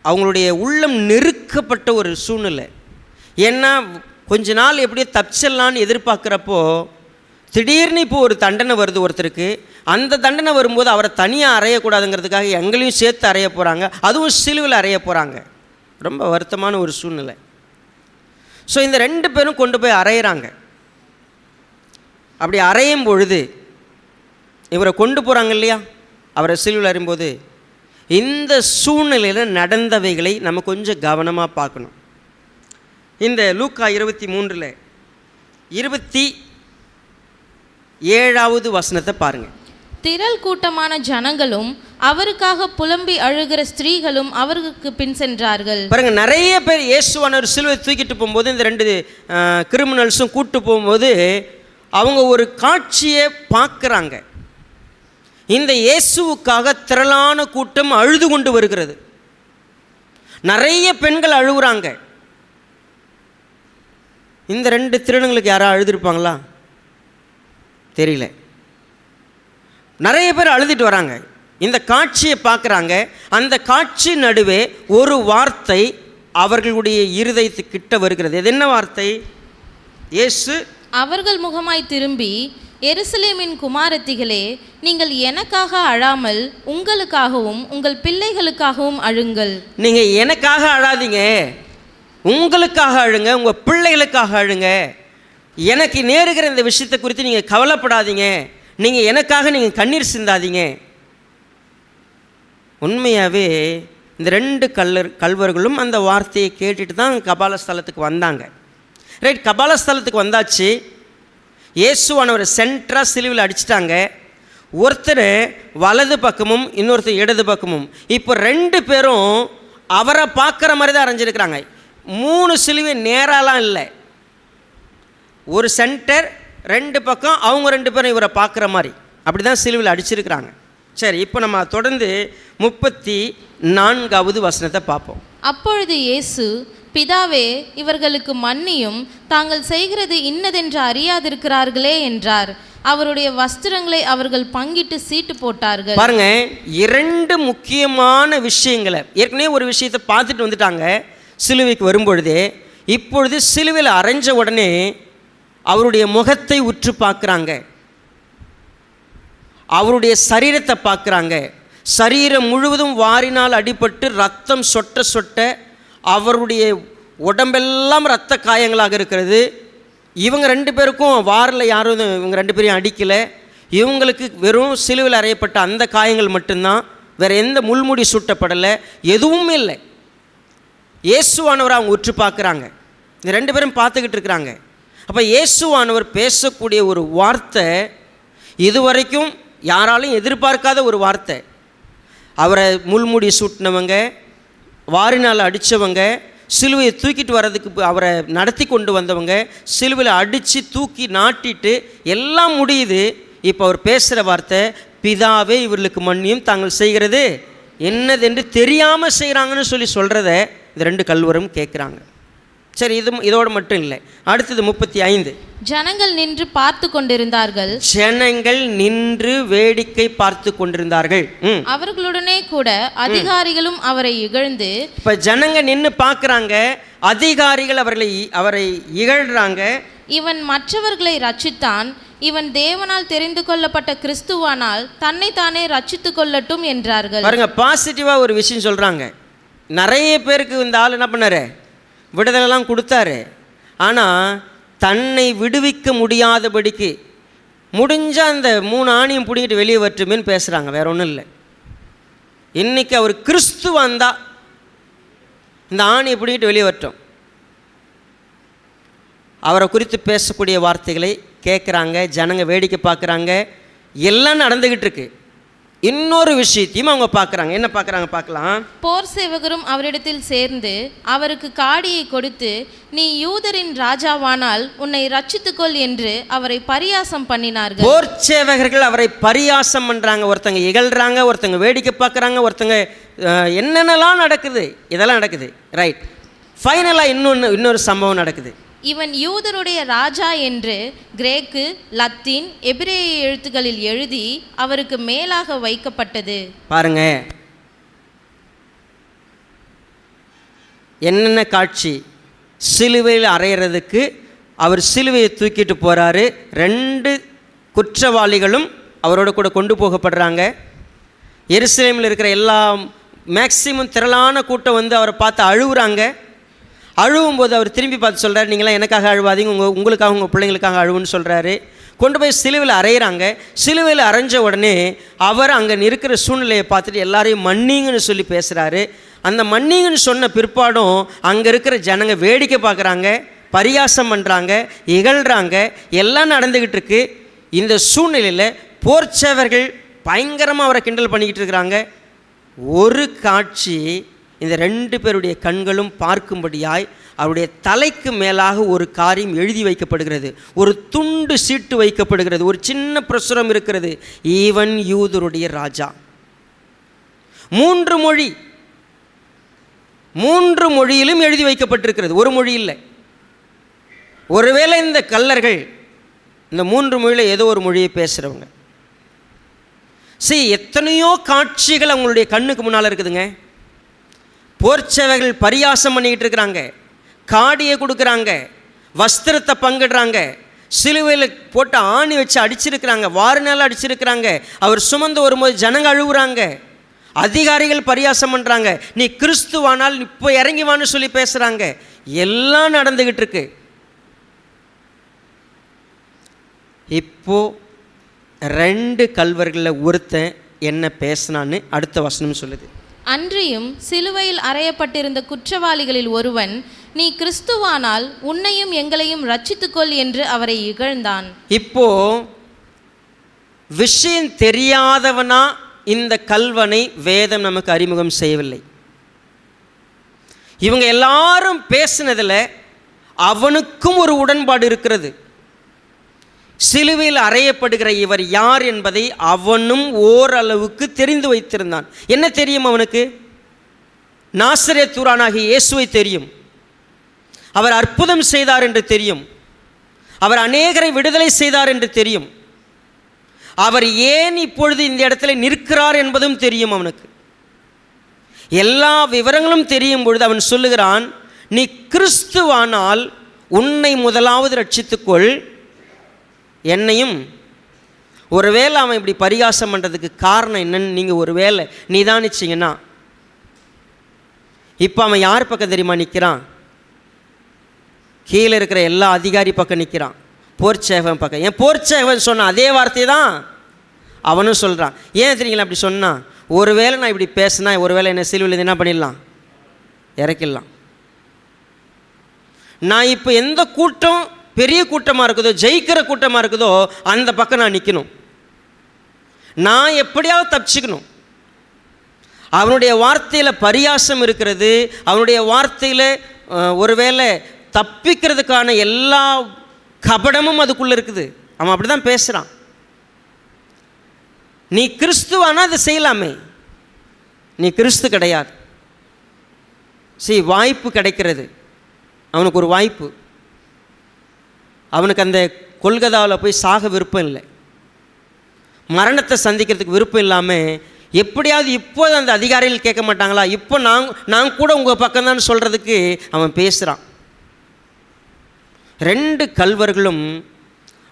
A: அவங்களுடைய உள்ளம் நெருக்கப்பட்ட ஒரு சூழ்நிலை. ஏன்னா கொஞ்ச நாள் எப்படியோ தப்பிச்சிடலான்னு எதிர்பார்க்குறப்போ திடீர்னு இப்போ ஒரு தண்டனை வருது ஒருத்தருக்கு. அந்த தண்டனை வரும்போது அவரை தனியாக அறையக்கூடாதுங்கிறதுக்காக எங்களையும் சேர்த்து அறைய போகிறாங்க, அதுவும் சிலுவையில் அறைய போகிறாங்க. ரொம்ப வருத்தமான ஒரு சூழ்நிலை. ஸோ இந்த 2 பேரும் கொண்டு போய் அறையிறாங்க. அப்படி அறையும் பொழுது இவரை கொண்டு போகிறாங்க இல்லையா, அவரை சிலுவையில் அறியும்போது இந்த சூழ்நிலையில் நடந்தவைகளை நம்ம கொஞ்சம் கவனமாக பார்க்கணும். இந்த லூக்கா 23 27வது வசனத்தை பாருங்கள்.
B: திரள் கூட்டமான ஜனங்களும் அவருக்காக புலம்பி அழுகிற ஸ்திரீகளும் அவருக்கு பின் சென்றார்கள்.
A: பாருங்க, நிறைய பேர் இயேசுவானவர் சிலுவை தூக்கிட்டு போகும்போது இந்த 2 கிரிமினல்ஸும் கூட்டு போகும்போது அவங்க ஒரு காட்சியை பார்க்குறாங்க. இந்த இயேசுவுக்காக திரளான கூட்டம் அழுது கொண்டு வருகிறது. நிறைய பெண்கள் அழுகுறாங்க. இந்த 2 திருடங்களுக்கு யாராவது அழுதுருப்பாங்களா தெரியல. நிறைய பேர் அழுதுட்டு வராங்க. இந்த காட்சியை பார்க்குறாங்க. அந்த காட்சி நடுவே ஒரு வார்த்தை அவர்களுடைய இருதயத்துக்கிட்ட வருகிறது. இது என்ன வார்த்தை? இயேசு
B: அவர்கள் முகமாய் திரும்பி, எருசலேமின் குமாரத்திகளே, நீங்கள் எனக்காக அழாமல் உங்களுக்காகவும் உங்கள் பிள்ளைகளுக்காகவும் அழுங்கள்.
A: நீங்கள் எனக்காக அழாதீங்க, உங்களுக்காக அழுங்க, உங்கள் பிள்ளைகளுக்காக அழுங்க. எனக்கு நேருகிற இந்த விஷயத்தை குறித்து நீங்கள் கவலைப்படாதீங்க, நீங்கள் எனக்காக நீங்கள் கண்ணீர் சிந்தாதீங்க. உண்மையாகவே இந்த 2 கல்வர்களும் அந்த வார்த்தையை கேட்டுட்டு தான் கபாலஸ்தலத்துக்கு வந்தாங்க. ரைட், கபாலஸ்தலத்துக்கு வந்தாச்சு. இயேசுவானவர் சென்டராக சிலுவையில் அடிச்சிட்டாங்க. ஒருத்தர் வலது பக்கமும் இன்னொருத்தர் இடது பக்கமும். இப்போ 2 பேரும் அவரை பார்க்குற மாதிரி தான் அரைஞ்சிருக்கிறாங்க. 3 சிலுவை நேராலாம் இல்லை, ஒரு சென்டர், 2 பக்கம், அவங்க 2 பேரும் இவரை பார்க்குற மாதிரி அப்படி தான் சிலுவையில் அடிச்சிருக்கிறாங்க. சரி, இப்போ நம்ம தொடர்ந்து 34வது வசனத்தை பார்ப்போம்.
B: அப்பொழுது இயேசு, பிதாவே, இவர்களுக்கு மன்னியும், தாங்கள் செய்கிறது இன்னதென்று அறியாதிருக்கிறார்களே என்றார். அவருடைய வஸ்திரங்களை அவர்கள் பங்கிட்டு சீட்டு போட்டார்கள்.
A: பாருங்க, 2 முக்கியமான விஷயங்களை ஏற்கனவே ஒரு விஷயத்தை பார்த்துட்டு வந்துட்டாங்க சிலுவைக்கு வரும்பொழுதே. இப்பொழுது சிலுவையில் அரைஞ்ச உடனே அவருடைய முகத்தை உற்று பார்க்குறாங்க, அவருடைய சரீரத்தை பார்க்குறாங்க. சரீரம் முழுவதும் வாரினால் அடிபட்டு ரத்தம் சொட்ட சொட்ட அவருடைய உடம்பெல்லாம் இரத்த காயங்களாக இருக்கிறது. இவங்க 2 பேருக்கும் வாரில் யாரும் இவங்க 2 பேரையும் அடிக்கலை. இவங்களுக்கு வெறும் சிலுவையில் அறையப்பட்ட அந்த காயங்கள் மட்டும்தான், வேறு எந்த முள்முடி சூட்டப்படலை, எதுவுமே இல்லை. இயேசுவானவர் அவங்க உற்று பார்க்குறாங்க. இந்த 2 பேரும் பார்த்துக்கிட்டு இருக்கிறாங்க. அப்போ இயேசுவானவர் பேசக்கூடிய ஒரு வார்த்தை இதுவரைக்கும் யாராலையும் எதிர்பார்க்காத ஒரு வார்த்தை. அவரை முள்முடி சூட்டினவங்க, வாரினால் அடித்தவங்க, சிலுவையை தூக்கிட்டு வர்றதுக்கு அவரை நடத்தி கொண்டு வந்தவங்க, சிலுவையில் அடித்து தூக்கி நாட்டிட்டு எல்லாம் முடியுது. இப்போ அவர் பேசுகிற வார்த்தை, பிதாவே, இவர்களுக்கு மன்னியும், தாங்கள் செய்கிறது என்னதென்று தெரியாமல் செய்கிறாங்கன்னு சொல்கிறத இந்த 2 கல்வரும் கேட்குறாங்க. சரி, இதோடு மட்டும் இல்லை. அடுத்தது 35.
B: ஜனங்கள் நின்று பார்த்து கொண்டிருந்தார்கள்.
A: ஜனங்கள் நின்று வேடிக்கை பார்த்து கொண்டிருந்தார்கள்.
B: அவர்களுடனே கூட அதிகாரிகளும் அவரை இகழ்ந்து.
A: இப்ப ஜனங்க நின்று பார்க்குறாங்க, அதிகாரிகள் அவரை இகழ்றாங்க.
B: இவன் மற்றவர்களை ரட்சித்தான், இவன் தேவனால் தெரிந்து கொள்ளப்பட்ட கிறிஸ்துவானால் தன்னைத்தானே ரட்சித்து கொள்ளட்டும் என்றார்கள்.
A: பாருங்க, பாசிட்டிவா ஒரு விஷயம் சொல்றாங்க. நிறைய பேருக்கு இந்த ஆள் என்ன பண்ணாரு, விடுதலைலாம் கொடுத்தாரு. ஆனால் தன்னை விடுவிக்க முடியாதபடிக்கு முடிஞ்சால் அந்த 3 ஆணியும் பிடிக்கிட்டு வெளியே வரட்டுமேன்னு பேசுகிறாங்க. வேற ஒன்றும் இல்லை. இன்றைக்கி அவர் கிறிஸ்து வந்தால் இந்த ஆணியை பிடிக்கிட்டு வெளியே வரட்டும். அவரை குறித்து பேசக்கூடிய வார்த்தைகளை கேட்குறாங்க, ஜனங்க வேடிக்கை பார்க்குறாங்க. எல்லாம் நடந்துக்கிட்டு இருக்கு. இன்னொரு விஷயத்தையும் அவங்க பார்க்குறாங்க. என்ன பார்க்குறாங்க பார்க்கலாம்.
B: போர் சேவகரும் அவரிடத்தில் சேர்ந்து அவருக்கு காடியை கொடுத்து, நீ யூதரின் ராஜாவானால் உன்னை ரட்சித்துக்கொள் என்று அவரை பரியாசம் பண்ணினார்கள்.
A: போர் சேவகர்கள் அவரை பரியாசம் பண்ணுறாங்க. ஒருத்தங்க இகழ்றாங்க, ஒருத்தங்க வேடிக்கை பார்க்குறாங்க, ஒருத்தங்க என்னென்னலாம் நடக்குது, இதெல்லாம் நடக்குது. ரைட், ஃபைனலாக இன்னொரு சம்பவம் நடக்குது.
B: இவன் யூதருடைய ராஜா என்று கிரேக்கு, லத்தீன், எபிரேய எழுத்துக்களில் எழுதி அவருக்கு மேலாக வைக்கப்பட்டது.
A: பாருங்க, என்னென்ன காட்சி! சிலுவையில் அறையிறதுக்கு அவர் சிலுவையை தூக்கிட்டு போகிறாரு. 2 குற்றவாளிகளும் அவரோட கூட கொண்டு போகப்படுறாங்க. எருசலேமில் இருக்கிற எல்லா மேக்சிமம் திரளான கூட்டம் வந்து அவரை பார்த்து அழுகுறாங்க. அழுவும்போது அவர் திரும்பி பார்த்து சொல்கிறார், நீங்களாம் எனக்காக அழுவாதீங்க, உங்களுக்காக உங்கள் பிள்ளைங்களுக்காக அழுவுன்னு சொல்கிறாரு. கொண்டு போய் சிலுவையில் அறையிறாங்க. சிலுவையில் அரைஞ்ச உடனே அவர் அங்கே இருக்கிற சூழ்நிலையை பார்த்துட்டு எல்லாரையும் மன்னிங்கன்னு சொல்லி பேசுகிறாரு. அந்த மன்னிங்கன்னு சொன்ன பிற்பாடும் அங்கே இருக்கிற ஜனங்க வேடிக்கை பார்க்குறாங்க, பரியாசம் பண்ணுறாங்க, இகழ்கிறாங்க, எல்லாம் நடந்துக்கிட்டு இருக்கு. இந்த சூழ்நிலையில் போர்ச்சவர்கள் பயங்கரமாக அவரை கிண்டல் பண்ணிக்கிட்டு இருக்கிறாங்க. ஒரு காட்சி இந்த 2 பேருடைய கண்களும் பார்க்கும்படியாய் அவருடைய தலைக்கு மேலாக ஒரு காரியம் எழுதி வைக்கப்படுகிறது. ஒரு துண்டு சீட்டு வைக்கப்படுகிறது. ஒரு சின்ன பிரசுரம் இருக்கிறது, இவன் யூதருடைய ராஜா. 3 மொழி, 3 மொழியிலும் எழுதி வைக்கப்பட்டிருக்கிறது, ஒரு மொழி இல்லை. ஒருவேளை இந்த கள்ளர்கள் இந்த 3 மொழியில் ஏதோ ஒரு மொழியை பேசுகிறவங்க. எத்தனையோ காட்சிகள் அவங்களுடைய கண்ணுக்கு முன்னால் இருக்குதுங்க. போர்ச்சவர்கள் பரியாசம் பண்ணிக்கிட்டு இருக்கிறாங்க, காடியை கொடுக்குறாங்க, வஸ்திரத்தை பங்கிடுறாங்க, சிலுவையில் போட்டு ஆணி வச்சு அடிச்சிருக்கிறாங்க, வாரினால் அடிச்சிருக்கிறாங்க. அவர் சுமந்து வரும்போது ஜனங்க அழுகுறாங்க, அதிகாரிகள் பரியாசம் பண்ணுறாங்க, நீ கிறிஸ்துவானால் இப்போ இறங்கிவான்னு சொல்லி பேசுகிறாங்க. எல்லாம் நடந்துக்கிட்டு இருக்கு. இப்போ 2 கல்வர்களில் ஒருத்தன் என்ன பேசினான்னு அடுத்த வசனம் சொல்லுது.
B: அன்றியும் சிலுவையில் அறையப்பட்டிருந்த குற்றவாளிகளில் ஒருவன், நீ கிறிஸ்துவானால் உன்னையும் எங்களையும் ரட்சித்துக்கொள் என்று அவரை இகழ்ந்தான். இப்போ
A: விஷயம் தெரியாதவனா இந்த கல்வனை வேதம் நமக்கு அறிமுகம் செய்யவில்லை. இவங்க எல்லாரும் பேசினதில் அவனுக்கும் ஒரு உடன்பாடு இருக்கிறது. சிலுவையில் அறையப்படுகிற இவர் யார் என்பதை அவனும் ஓரளவுக்கு தெரிந்து வைத்திருந்தான். என்ன தெரியும் அவனுக்கு? நாசரேத்தூரானாகிய இயேசுவை தெரியும். அவர் அற்புதம் செய்தார் என்று தெரியும். அவர் அநேகரை விடுதலை செய்தார் என்று தெரியும். அவர் ஏன் இப்பொழுது இந்த இடத்துல நிற்கிறார் என்பதும் தெரியும் அவனுக்கு. எல்லா விவரங்களும் தெரியும் பொழுது அவன் சொல்லுகிறான், நீ கிறிஸ்துவானால் உன்னை முதலாவது ரட்சித்துக்கொள், என்னையும். ஒருவேளை அவன் இப்படி பரிகாசம் பண்ணுறதுக்கு காரணம் என்னன்னு நீங்கள் ஒருவேளை நிதானிச்சிங்கன்னா, இப்போ அவன் யார் பக்கம் தெரியுமா நிற்கிறான்? கீழே இருக்கிற எல்லா அதிகாரி பக்கம் நிற்கிறான், போர்ச்சேவன் பக்கம். ஏன் போர்ச்சேவன் சொன்ன அதே வார்த்தை தான் அவனும் சொல்கிறான். ஏன் தெரியுங்களா அப்படி சொன்னான்? ஒருவேளை நான் இப்படி பேசினா ஒருவேளை என்ன சிலுவையில் என்ன பண்ணிடலாம், இறக்கிடலாம். நான் இப்போ எந்த கூட்டம் பெரிய கூட்டமாக இருக்குதோ, ஜெயிக்கிற கூட்டமாக இருக்குதோ, அந்த பக்கம் நான் நிற்கணும். நான் எப்படியாவது தப்பிச்சுக்கணும். அவனுடைய வார்த்தையில் பரியாசம் இருக்கிறது. அவனுடைய வார்த்தையில் ஒருவேளை தப்பிக்கிறதுக்கான எல்லா கபடமும் அதுக்குள்ளே இருக்குது. அவன் அப்படி தான் பேசுகிறான். நீ கிறிஸ்துவானா அதை செய்யலாமே, நீ கிறிஸ்து கிடையாது. வாய்ப்பு கிடைக்கிறது அவனுக்கு, ஒரு வாய்ப்பு. அவனுக்கு அந்த கொல்கதாவில் போய் சாக விருப்பம் இல்லை, மரணத்தை சந்திக்கிறதுக்கு விருப்பம் இல்லாமல் எப்படியாவது இப்போது அந்த அதிகாரிகள் கேட்க மாட்டாங்களா, இப்போ நான் கூட உங்கள் பக்கம்தான் சொல்கிறதுக்கு அவன் பேசுகிறான். 2 கல்வர்களும்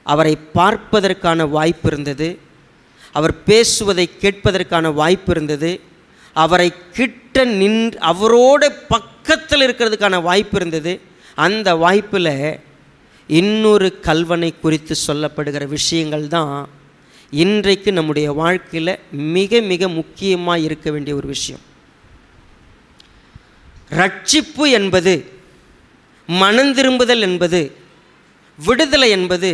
A: அவரை பார்ப்பதற்கான வாய்ப்பு இருந்தது, அவர் பேசுவதை கேட்பதற்கான வாய்ப்பு இருந்தது, அவரை கிட்ட அவரோட பக்கத்தில் இருக்கிறதுக்கான வாய்ப்பு இருந்தது. அந்த வாய்ப்பில் இன்னொரு கல்வனை குறித்து சொல்லப்படுகிற விஷயங்கள் தான் இன்றைக்கு நம்முடைய வாழ்க்கையில் மிக மிக முக்கியமாக இருக்க வேண்டிய ஒரு விஷயம். ரட்சிப்பு என்பது, மனந்திரும்புதல் என்பது, விடுதலை என்பது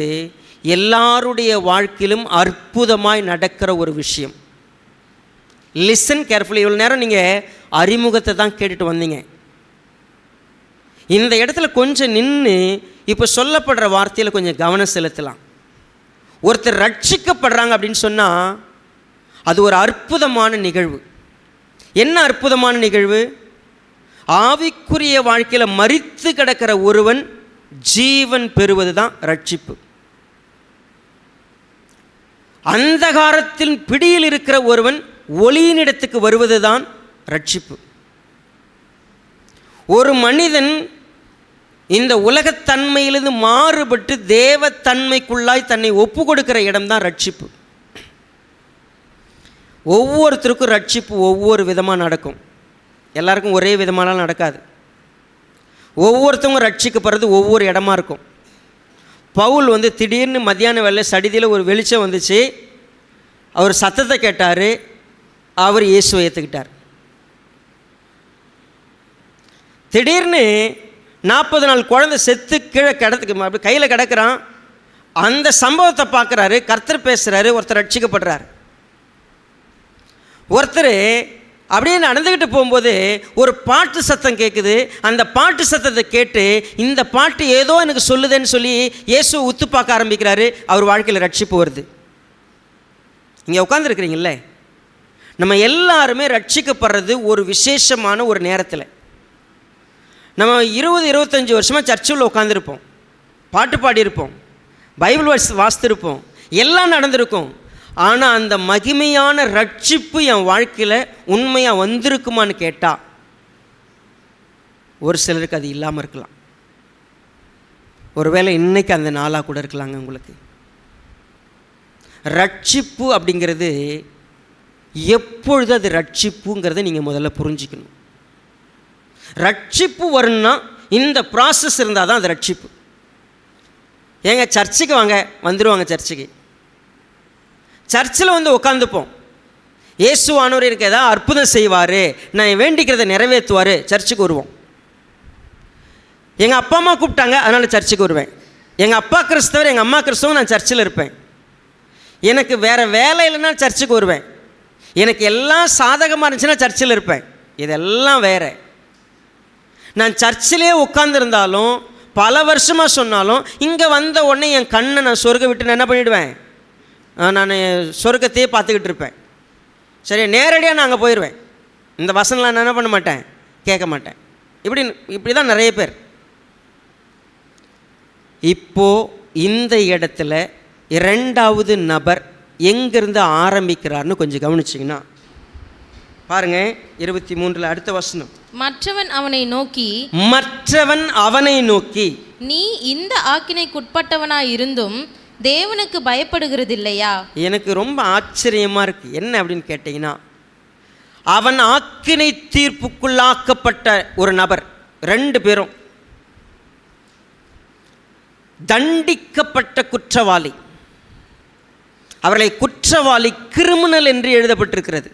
A: எல்லாருடைய வாழ்க்கையிலும் அற்புதமாய் நடக்கிற ஒரு விஷயம். Listen carefully. இவ்வளோ நேரம் நீங்கள் அறிமுகத்தை தான் கேட்டுட்டு வந்தீங்க. இந்த இடத்துல கொஞ்சம் நின்று இப்போ சொல்லப்படுற வார்த்தையில் கொஞ்சம் கவனம் செலுத்தலாம். ஒருத்தர் ரட்சிக்கப்படுறாங்க அப்படின்னு சொன்னால் அது ஒரு அற்புதமான நிகழ்வு. என்ன அற்புதமான நிகழ்வு? ஆவிக்குரிய வாழ்க்கையில் மரித்து கிடக்கிற ஒருவன் ஜீவன் பெறுவது தான் ரட்சிப்பு. அந்தகாரத்தின் பிடியில் இருக்கிற ஒருவன் ஒளியினிடத்துக்கு வருவது தான் ரட்சிப்பு. ஒரு மனிதன் இந்த உலகத்தன்மையிலிருந்து மாறுபட்டு தேவத்தன்மைக்குள்ளாய் தன்னை ஒப்பு கொடுக்கிற இடம்தான் ரட்சிப்பு. ஒவ்வொருத்தருக்கும் ரட்சிப்பு ஒவ்வொரு விதமாக நடக்கும். எல்லாருக்கும் ஒரே விதமாலாம் நடக்காது. ஒவ்வொருத்தவங்க ரட்சிக்கப்படுறது ஒவ்வொரு இடமா இருக்கும். பவுல் திடீர்னு மத்தியான வேலை சடிதியில் ஒரு வெளிச்சம் வந்துச்சு. அவர் சத்தத்தை கேட்டார், அவர் இயேசுவை ஏற்றுக்கிட்டார். திடீர்னு 40 நாள் குழந்தை செத்து கீழே அப்படி கையில் கிடக்கிறான். அந்த சம்பவத்தை பார்க்குறாரு, கர்த்தர் பேசுகிறாரு, ஒருத்தர் ரட்சிக்கப்படுறார். ஒருத்தர் அப்படியே நடந்துக்கிட்டு போகும்போது ஒரு பாட்டு சத்தம் கேட்குது. அந்த பாட்டு சத்தத்தை கேட்டு இந்த பாட்டு ஏதோ எனக்கு சொல்லுதுன்னு சொல்லி இயேசுவை உத்து பார்க்க ஆரம்பிக்கிறாரு. அவர் வாழ்க்கையில் ரட்சிப்பு வருது. இங்கே உட்காந்துருக்குறீங்களே, நம்ம எல்லாருமே ரட்சிக்கப்படுறது ஒரு விசேஷமான ஒரு நேரத்தில். நம்ம 20-25 வருஷமாக சர்ச்சில் உட்காந்துருப்போம், பாட்டு பாடியிருப்போம், பைபிள் வாசித்திருப்போம், எல்லாம் நடந்திருக்கும். ஆனால் அந்த மகிமையான ரட்சிப்பு என் வாழ்க்கையில் உண்மையாக வந்திருக்குமான்னு கேட்டால் ஒரு சிலருக்கு அது இல்லாமல் இருக்கலாம். ஒருவேளை இன்னைக்கு அந்த நாளாக கூட இருக்கலாங்க. உங்களுக்கு ரட்சிப்பு அப்படிங்கிறது எப்பொழுது அது ரட்சிப்புங்கிறத நீங்கள் முதல்ல புரிஞ்சிக்கணும். ரட்சிப்பு வரும்னா இந்த ப்ராசஸ் இருந்தால் தான் அது ரட்சிப்பு. ஏங்க சர்ச்சுக்கு வாங்க, வந்துடுவாங்க சர்ச்சுக்கு. சர்ச்சில் உட்காந்துப்போம். இயேசுவானவர் எனக்கு ஏதாவது அற்புதம் செய்வார், நான் வேண்டிக்கிறத நிறைவேற்றுவார், சர்ச்சுக்கு வருவோம். எங்கள் அப்பா அம்மா கூப்பிட்டாங்க, அதனால் சர்ச்சுக்கு வருவேன். எங்கள் அப்பா கிறிஸ்தவர், எங்கள் அம்மா கிறிஸ்தவம், நான் சர்ச்சில் இருப்பேன். எனக்கு வேறு வேலை இல்லைன்னா சர்ச்சுக்கு வருவேன். எனக்கு எல்லாம் சாதகமாக இருந்துச்சுன்னா சர்ச்சில் இருப்பேன். இதெல்லாம் வேறு. நான் சர்ச்சிலே உட்காந்துருந்தாலும் பல வருஷமாக சொன்னாலும் இங்கே வந்த உடனே என் கண்ணை நான் சொர்க்க விட்டு நான் என்ன பண்ணிவிடுவேன், நான் சொர்க்கத்தையே பார்த்துக்கிட்டு இருப்பேன். சரி, நேரடியாக நான் அங்கே போயிடுவேன். இந்த வசனம்லாம் நான் என்ன பண்ண மாட்டேன், கேட்க மாட்டேன். இப்படி தான் நிறைய பேர். இப்போது இந்த இடத்துல இரண்டாவது நபர் எங்கிருந்து ஆரம்பிக்கிறார்னு கொஞ்சம் கவனிச்சிங்கன்னா பாருங்க, 23 அடுத்த வசனம்.
B: மற்றவன் அவனை நோக்கி நீ இந்த ஆக்கினைக்குட்பட்டவனாய் இருந்தும் தேவனுக்கு பயப்படுகிறதில்லையா? எனக்கு ரொம்ப ஆச்சரியமாக இருக்குது. என்ன அப்படின்னு கேட்டிங்கன்னா, அவன் ஆக்கினை தீர்ப்புக்குள்ளாக்கப்பட்ட ஒரு நபர். 2 பேரும் தண்டிக்கப்பட்ட குற்றவாளி. அவர்களை குற்றவாளி, கிரிமினல் என்று எழுதப்பட்டிருக்கிறது.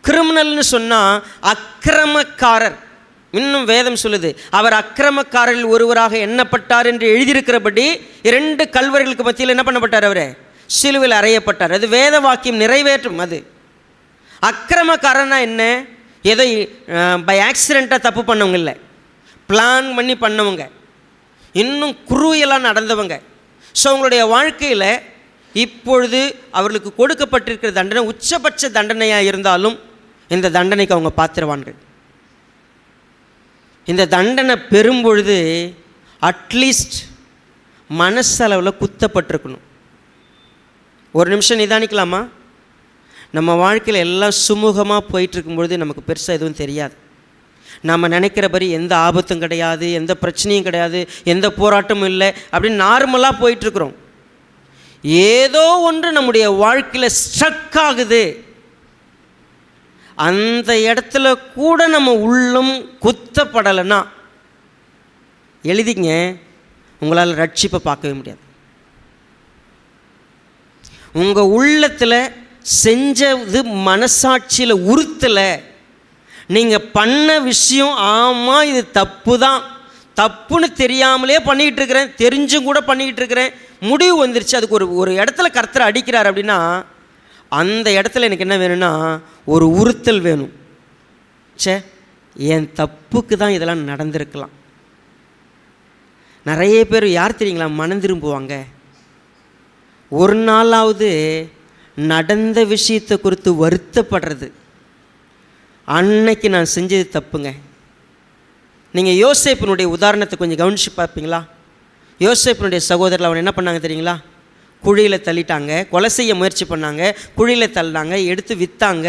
B: கிரிமினல்னு சொன்னால் அக்கிரமக்காரர். இன்னும் வேதம் சொல்லுது, அவர் அக்கிரமக்காரரில் ஒருவராக எண்ணப்பட்டார் என்று எழுதியிருக்கிறபடி 2 கல்வர்களுக்கு மத்தியில் என்ன பண்ணப்பட்டார், அவர் சிலுவையில் அறையப்பட்டார். அது வேத வாக்கியம் நிறைவேற்றும். அது அக்கிரமக்காரனா என்ன, ஏதோ பை ஆக்சிடெண்ட்டாக தப்பு பண்ணவங்க இல்லை, பிளான் பண்ணி பண்ணவங்க, இன்னும் குரூயலாக நடந்தவங்க. ஸோ அவங்களுடைய வாழ்க்கையில் இப்பொழுது அவர்களுக்கு கொடுக்கப்பட்டிருக்கிற தண்டனை உச்சபட்ச தண்டனையாக இருந்தாலும் இந்த தண்டனைக்கு அவங்க பாத்திரவான்கள். இந்த தண்டனை பெறும்பொழுது அட்லீஸ்ட் மனசளவில் குத்தப்பட்டிருக்கணும். ஒரு நிமிஷம் நிதானிக்கலாமா? நம்ம வாழ்க்கையில் எல்லாம் சுமூகமாக போயிட்டுருக்கும்பொழுது நமக்கு பெருசாக எதுவும் தெரியாது. நம்ம நினைக்கிறபடி எந்த ஆபத்தும் கிடையாது, எந்த பிரச்சனையும் கிடையாது, எந்த போராட்டமும் இல்லை, அப்படின்னு நார்மலாக போயிட்டுருக்குறோம். ஏதோ ஒன்று நம்முடைய வாழ்க்கையில் ஸ்ட்ரக் ஆகுது. அந்த இடத்துல கூட நம்ம உள்ளம் குத்தப்படலைன்னா எழுதிங்க, உங்களால் ரட்சிப்பை பார்க்கவே முடியாது. உங்கள் உள்ளத்தில் செஞ்சது மனசாட்சியில் உறுத்தலை, நீங்கள் பண்ண விஷயம் ஆமாம் இது தப்பு தான், தப்புன்னு தெரியாமலே பண்ணிக்கிட்டு இருக்கிறேன், தெரிஞ்சும் கூட பண்ணிக்கிட்டு இருக்கிறேன், முடிவு வந்துருச்சு, அதுக்கு ஒரு இடத்துல கர்த்தர் அடிக்கிறார் அப்படின்னா அந்த இடத்துல எனக்கு என்ன வேணும்னா ஒரு உறுத்தல் வேணும். சே, என் தப்புக்கு தான் இதெல்லாம் நடந்திருக்கலாம். நிறைய பேர் யார் தெரியுங்களா, மனம் திரும்புவாங்க. ஒரு நாளாவது நடந்த விஷயத்தை குறித்து வருத்தப்படுறது, அன்னைக்கு நான் செஞ்சது தப்புங்க. நீங்கள் யோசேப்பினுடைய உதாரணத்தை கொஞ்சம் கவனித்து பார்ப்பீங்களா?
A: யோசேப்பினுடைய சகோதரர்கள் அவன் என்ன பண்ணாங்க தெரியுங்களா? குழியில் தள்ளிட்டாங்க, கொலை செய்ய முயற்சி பண்ணாங்க, குழியில் தள்ளினாங்க, எடுத்து விற்றாங்க.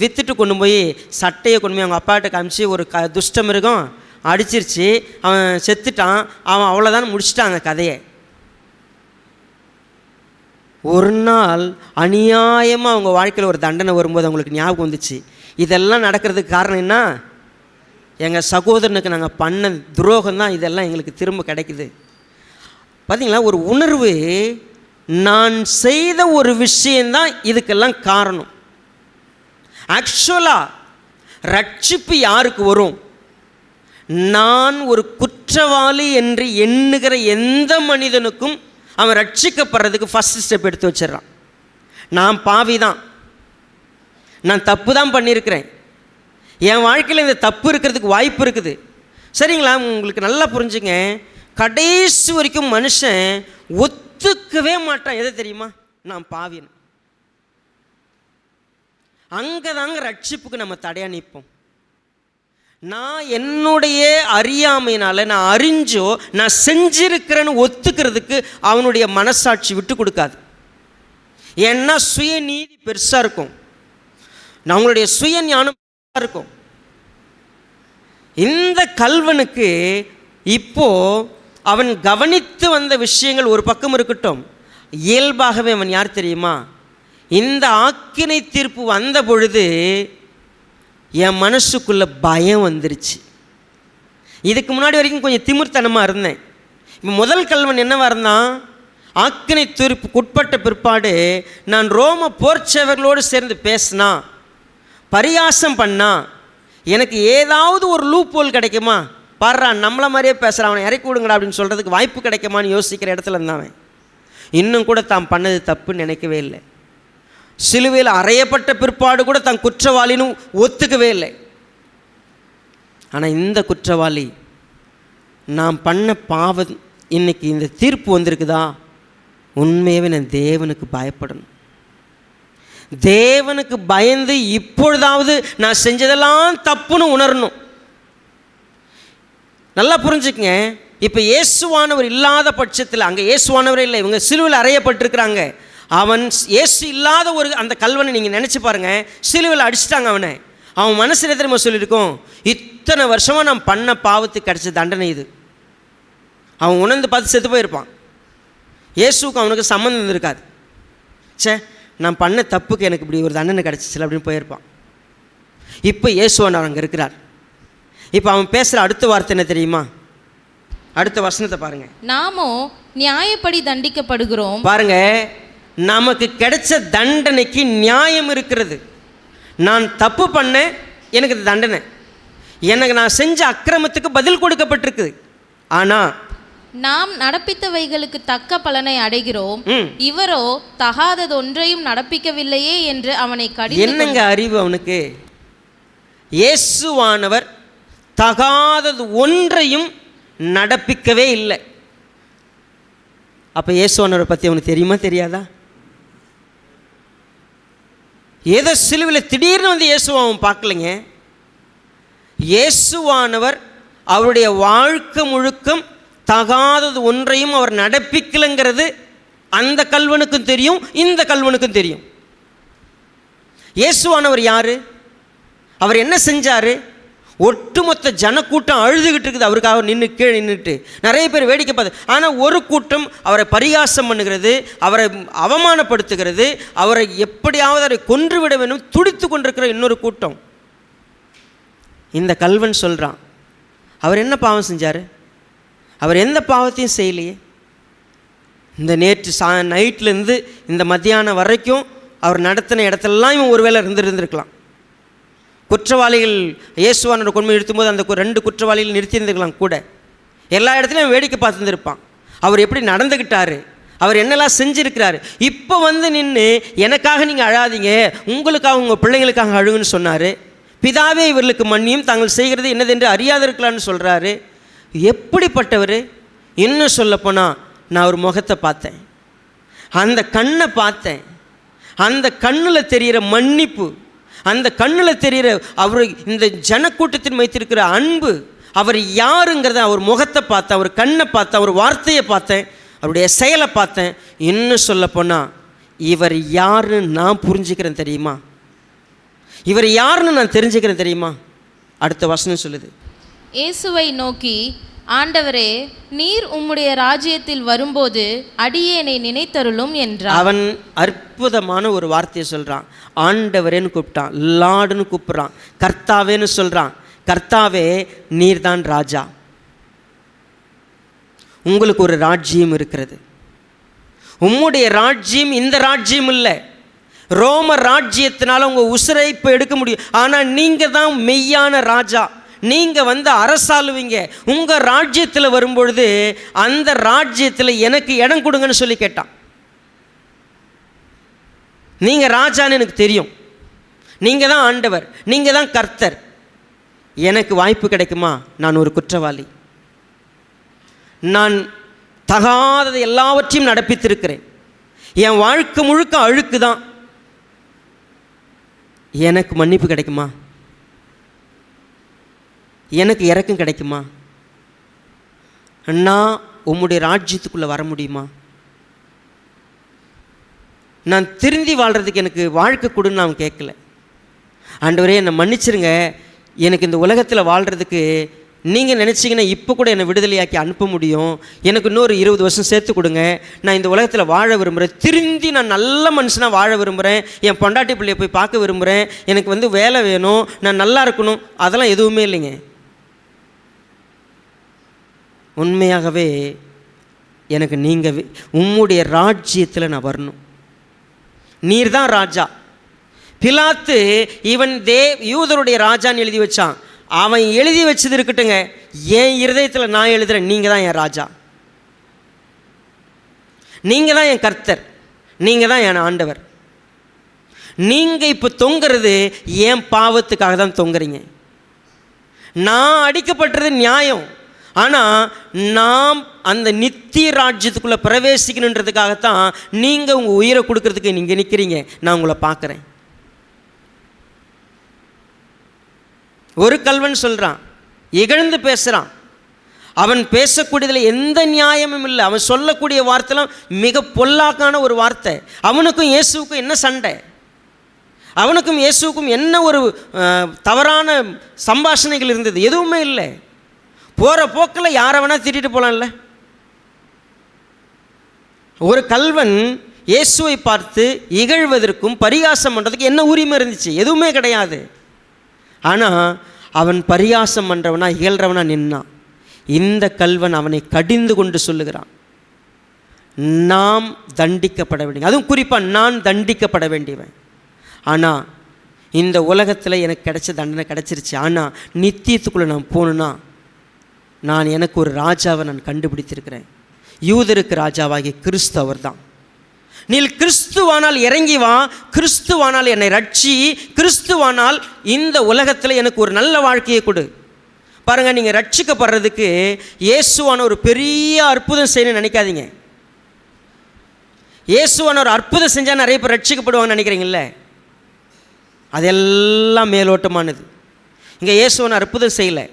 A: விற்றுட்டு கொண்டு போய் சட்டையை கொண்டு போய் அவங்க அப்பாட்ட காமிச்சு ஒரு துஷ்ட மிருகம் அடிச்சிருச்சு, அவன் செத்துட்டான், அவன் அவ்வளோதான் முடிச்சிட்டாங்க கதையை. ஒரு நாள் அநியாயமாக அவங்க வாழ்க்கையில் ஒரு தண்டனை வரும்போது அவங்களுக்கு ஞாபகம் வந்துச்சு, இதெல்லாம் நடக்கிறதுக்கு காரணம் என்ன? எங்கள் சகோதரனுக்கு நாங்கள் பண்ண துரோகம் தான் இதெல்லாம் எங்களுக்கு திரும்ப கிடைக்குது. பார்த்தீங்களா, ஒரு உணர்வு, நான் செய்த ஒரு விஷயந்தான் இதுக்கெல்லாம் காரணம். ஆக்சுவலாக ரட்சிப்பு யாருக்கு வரும்? நான் ஒரு குற்றவாளி என்று எண்ணுகிற எந்த மனிதனுக்கும் அவன் ரட்சிக்கப்படுறதுக்கு ஃபஸ்ட் ஸ்டெப் எடுத்து வச்சிடறான். நான் பாவி தான், நான் தப்பு தான் பண்ணியிருக்கிறேன், என் வாழ்க்கையில் இந்த தப்பு இருக்கிறதுக்கு வாய்ப்பு இருக்குது. சரிங்களா? உங்களுக்கு நல்லா புரிஞ்சுங்க, கடைசி வரைக்கும் மனுஷன் ஒத்துக்கவே மாட்டான். எதை தெரியுமா? நான் பாவின்னு. அங்கே தாங்க ரட்சிப்புக்கு நம்ம தடையாக நிற்போம். நான் என்னுடைய அறியாமையினால் நான் அறிஞ்சோ நான் செஞ்சிருக்கிறேன்னு ஒத்துக்கிறதுக்கு அவனுடைய மனசாட்சி விட்டு கொடுக்காது. ஏன்னா சுயநீதி பெருசாக இருக்கும், நம்மளுடைய சுய ஞானம் பெருசாக இருக்கும். இந்த கல்வனுக்கு இப்போ அவன் கவனித்து வந்த விஷயங்கள் ஒரு பக்கம் இருக்கட்டும், இயல்பாகவே அவன் யார் தெரியுமா? இந்த ஆக்கினை தீர்ப்பு வந்த பொழுது என் மனசுக்குள்ளே பயம் வந்துருச்சு. இதுக்கு முன்னாடி வரைக்கும் கொஞ்சம் திமிர்த்தனமாக இருந்தேன். இப்போ முதல் கல்வன் என்னவாக இருந்தான்? ஆக்கினை தீர்ப்புக்கு உட்பட்ட பிற்பாடு நான் ரோம போர்ச்சவர்களோடு சேர்ந்து பேசினா, பரியாசம் பண்ணா, எனக்கு ஏதாவது ஒரு லூப் ஹோல் கிடைக்குமா, பாடுறான் நம்மளை மாதிரியே பேசுகிறான், அவனை இறக்கி விடுங்கடா அப்படின்னு சொல்கிறதுக்கு வாய்ப்பு கிடைக்குமான்னு யோசிக்கிற இடத்துல இருந்தான். இன்னும் கூட தான் பண்ணது தப்புன்னு நினைக்கவே இல்லை. சிலுவையில் அறையப்பட்ட பிற்பாடு கூட தான் குற்றவாளின்னு ஒத்துக்கவே இல்லை. ஆனால் இந்த குற்றவாளி, நான் பண்ண பாவம் இன்னைக்கு இந்த தீர்ப்பு வந்திருக்குதா, உண்மையாகவே நான் தேவனுக்கு பயப்படணும். தேவனுக்கு பயந்து இப்பொழுதாவது நான் செஞ்சதெல்லாம் தப்புன்னு உணரணும். நல்லா புரிஞ்சுக்கங்க. இப்போ இயேசுவானவர் இல்லாத பட்சத்தில், அங்கே இயேசுவானவரே இல்லை, இவங்க சிலுவையில் அறையப்பட்டிருக்கிறாங்க. அவன் இயேசு இல்லாத ஒரு அந்த கல்வனை நீங்கள் நினச்சி பாருங்கள், சிலுவையில் அடிச்சிட்டாங்க அவனை. அவன் மனசில் தெரியுமா சொல்லியிருக்கோம், இத்தனை வருஷமாக நான் பண்ண பாவத்துக்கு கிடைச்ச தண்டனை இது. அவன் உணர்ந்து பார்த்து செத்து போயிருப்பான். இயேசுக்கு அவனுக்கு சம்மந்தம் இருக்காது. சே, நான் பண்ண தப்புக்கு எனக்கு இப்படி ஒரு தண்டனை கிடச்சிச்சில அப்படின்னு போயிருப்பான். இப்போ இயேசுவானவர் அங்கே இருக்கிறார். இப்போ அவன் பேசுகிற அடுத்த வார்த்தை என்ன தெரியுமா? அடுத்த வசனத்தை பாருங்க.
B: நாமோ நியாயப்படி தண்டிக்கப்படுகிறோம்.
A: பாருங்க, நமக்கு கிடைச்ச தண்டனைக்கு நியாயம் இருக்கிறது. நான் தப்பு பண்ணேன், எனக்கு தண்டனை, எனக்கு நான் செஞ்ச அக்கிரமத்துக்கு பதில் கொடுக்கப்பட்டிருக்குது. ஆனால்
B: நாம் நடப்பித்தவைகளுக்கு தக்க பலனை அடைகிறோம், இவரோ தகாதது ஒன்றையும் நடப்பிக்கவில்லையே என்று அவனை கடிந்து.
A: என்னங்க அறிவு அவனுக்கு? இயேசுவானவர் தகாதது ஒன்றையும் நடப்பிக்கவே இல்லை. அப்போ இயேசுவானவரை பற்றி அவனுக்கு தெரியுமா தெரியாதா? ஏதோ சிலுவையில் திடீர்னு வந்து இயேசுவை அவன் பார்க்கலைங்க. இயேசுவானவர் அவருடைய வாழ்க்கை முழுக்கம் தகாதது ஒன்றையும் அவர் நடப்பிக்கலைங்கிறது அந்த கல்வனுக்கும் தெரியும், இந்த கல்வனுக்கும் தெரியும். இயேசுவானவர் யார்? அவர் என்ன செஞ்சார்? ஒட்டுமொத்த ஜனக்கூட்டம் அழுதுகிட்டு இருக்குது அவருக்காக நின்று கீழே நின்றுட்டு, நிறைய பேர் வேடிக்கை பார்த்து. ஆனால் ஒரு கூட்டம் அவரை பரிகாசம் பண்ணுகிறது, அவரை அவமானப்படுத்துகிறது, அவரை எப்படியாவது அவரை கொன்றுவிட வேண்டும் துடித்து கொண்டிருக்கிற இன்னொரு கூட்டம். இந்த கல்வன் சொல்கிறான், அவர் என்ன பாவம் செஞ்சார்? அவர் எந்த பாவத்தையும் செய்யலையே. இந்த நேற்று நைட்லேருந்து இந்த மத்தியானம் வரைக்கும் அவர் நடத்தின இடத்துலலாம் இவன் ஒருவேளை இருந்திருக்கலாம். குற்றவாளிகள் இயேசுவானோட கொண்டு இழுத்தும்போது அந்த 2 குற்றவாளிகள் நிறுத்தியிருந்துக்கலாம் கூட. எல்லா இடத்துலையும் வேடிக்கை பார்த்துருந்துருப்பான். அவர் எப்படி நடந்துக்கிட்டாரு, அவர் என்னெல்லாம் செஞ்சுருக்கிறாரு. இப்போ வந்து நின்று எனக்காக நீங்கள் அழாதீங்க, உங்களுக்காக உங்கள் பிள்ளைங்களுக்காக அழுகுன்னு சொன்னார். பிதாவே இவர்களுக்கு மன்னியும், தாங்கள் செய்கிறது என்னதென்று அறியாதிருக்கலான்னு சொல்கிறாரு. எப்படிப்பட்டவர்? இன்னும் சொல்லப்போனால் நான் ஒரு முகத்தை பார்த்தேன், அந்த கண்ணை பார்த்தேன், அந்த கண்ணில் தெரிகிற மன்னிப்பு, அந்த கண்ணில் தெரிகிற அவர் இந்த ஜனக்கூட்டத்தின் வைத்திருக்கிற அன்பு, அவர் யாருங்கிறத, அவர் முகத்தை பார்த்தேன், அவர் கண்ணை பார்த்தேன், அவர் வார்த்தையை பார்த்தேன், அவருடைய செயலை பார்த்தேன். இன்னும் சொல்லப்போனால் இவர் யாருன்னு நான் புரிஞ்சுக்கிறேன் தெரியுமா? இவர் யாருன்னு நான் தெரிஞ்சுக்கிறேன் தெரியுமா? அடுத்த வசனம் சொல்லுது,
B: இயேசுவை நோக்கி, ஆண்டவரே, நீர் உம்முடைய ராஜ்யத்தில் வரும்போது அடியேனை நினைத்தருளும் என்றார். அவன்
A: அற்புதமான ஒரு வார்த்தையை சொல்கிறான். ஆண்டவரேன்னு கூப்பிட்டான், லார்டுன்னு கூப்பிட்றான், கர்த்தாவேன்னு சொல்கிறான். கர்த்தாவே, நீர்தான் ராஜா, உங்களுக்கு ஒரு ராஜ்யம் இருக்கிறது. உம்முடைய ராஜ்யம் இந்த ராஜ்யம் இல்லை. ரோம ராஜ்யத்தினால உங்கள் உசுரை இப்போ எடுக்க முடியும். ஆனால் நீங்கள் தான் மெய்யான ராஜா. நீங்கள் அரசாளுவீங்க. உங்கள் ராஜ்யத்தில் வரும்பொழுது அந்த ராஜ்யத்தில் எனக்கு இடம் கொடுங்கன்னு சொல்லி கேட்டான். நீங்கள் ராஜான்னு எனக்கு தெரியும், நீங்கள் தான் ஆண்டவர், நீங்கள் தான் கர்த்தர். எனக்கு வாய்ப்பு கிடைக்குமா? நான் ஒரு குற்றவாளி, நான் தகாததை எல்லாவற்றையும் நடப்பித்திருக்கிறேன், என் வாழ்க்கை முழுக்க அழுக்கு தான். எனக்கு மன்னிப்பு கிடைக்குமா? எனக்கு இரக்கம் கிடைக்குமா? நான் உம்முடைய ராஜ்யத்துக்குள்ளே வர முடியுமா? நான் திருந்தி வாழ்கிறதுக்கு எனக்கு வாழ்க்கை கொடுன்னு நான் கேட்கல. ஆண்டவரே, என்னை மன்னிச்சிருங்க, எனக்கு இந்த உலகத்தில் வாழ்கிறதுக்கு நீங்கள் நினச்சிங்கன்னா இப்போ கூட என்னை விடுதலையாக்கி அனுப்ப முடியும். எனக்கு இன்னொரு 20 வருஷம் சேர்த்து கொடுங்க. நான் இந்த உலகத்தில் வாழ விரும்புகிறேன், திருந்தி நான் நல்ல மனுஷனாக வாழ விரும்புகிறேன், என் பொண்டாட்டி பிள்ளையை போய் பார்க்க விரும்புகிறேன், எனக்கு வேலை வேணும், நான் நல்லா இருக்கணும். அதெல்லாம் எதுவுமே இல்லைங்க. உண்மையாகவே எனக்கு நீங்கள் உம்முடைய ராஜ்யத்தில் நான் வரணும். நீர் தான் ராஜா. பிலாத்து இவன் யூதருடைய ராஜான்னு எழுதி வச்சான். அவன் எழுதி வச்சது இருக்கட்டுங்க, என் இருதயத்தில் நான் எழுதுகிறேன், நீங்கள் தான் என் ராஜா, நீங்கள் தான் என் கர்த்தர், நீங்கள் தான் என் ஆண்டவர். நீங்கள் இப்போ தொங்குறது என் பாவத்துக்காக தான் தொங்குறீங்க. நான் அடிக்கப்பட்டது நியாயம், ஆனால் நாம் அந்த நித்திய ராஜ்யத்துக்குள்ளே பிரவேசிக்கணுன்றதுக்காகத்தான் நீங்கள் உங்கள் உயிரை கொடுக்கறதுக்கு நீங்கள் நிற்கிறீங்க. நான் உங்களை பார்க்குறேன். ஒரு கல்வன் சொல்கிறான், இகழ்ந்து பேசுகிறான். அவன் பேசக்கூடியதில் எந்த நியாயமும் இல்லை. அவன் சொல்லக்கூடிய வார்த்தைலாம் மிக பொல்லாக்கான ஒரு வார்த்தை. அவனுக்கும் இயேசுவுக்கும் என்ன சண்டை? அவனுக்கும் இயேசுவுக்கும் என்ன ஒரு தவறான சம்பாஷணைகள் இருந்தது? எதுவுமே இல்லை. போகிற போக்கில் யாரை வேணால் திட்டிட்டு போகலாம்ல. ஒரு கல்வன் இயேசுவை பார்த்து இகழ்வதற்கும் பரிகாசம் பண்ணுறதுக்கு என்ன உரிமை இருந்துச்சு? எதுவுமே கிடையாது. ஆனால் அவன் பரியாசம் பண்ணுறவனா இகழ்றவனா நின்னான். இந்த கல்வன் அவனை கடிந்து கொண்டு சொல்லுகிறான், நாம் தண்டிக்கப்பட வேண்டிய, அதுவும் குறிப்பாக நான் தண்டிக்கப்பட வேண்டியவன். ஆனால் இந்த உலகத்தில் எனக்கு கிடைச்ச தண்டனை கிடைச்சிருச்சு. ஆனால் நித்தியத்துக்குள்ளே நான் போகணுன்னா நான் எனக்கு ஒரு ராஜாவை நான் கண்டுபிடித்திருக்கிறேன். யூதருக்கு ராஜாவாகிய கிறிஸ்து அவர் தான். நீ கிறிஸ்துவானால் இறங்கி வா, கிறிஸ்துவானால் என்னை ரட்சி, கிறிஸ்துவானால் இந்த உலகத்தில் எனக்கு ஒரு நல்ல வாழ்க்கையை கொடு. பாருங்கள், நீங்கள் ரட்சிக்கப்படுறதுக்கு இயேசுவான ஒரு பெரிய அற்புதம் செய்யணும்னு நினைக்காதீங்க. இயேசுவான ஒரு அற்புதம் செஞ்சால் நிறைய பேர் ரட்சிக்கப்படுவாங்கன்னு நினைக்கிறீங்கள? அதெல்லாம் மேலோட்டமானது. இங்கே இயேசுவான அற்புதம் செய்யலை,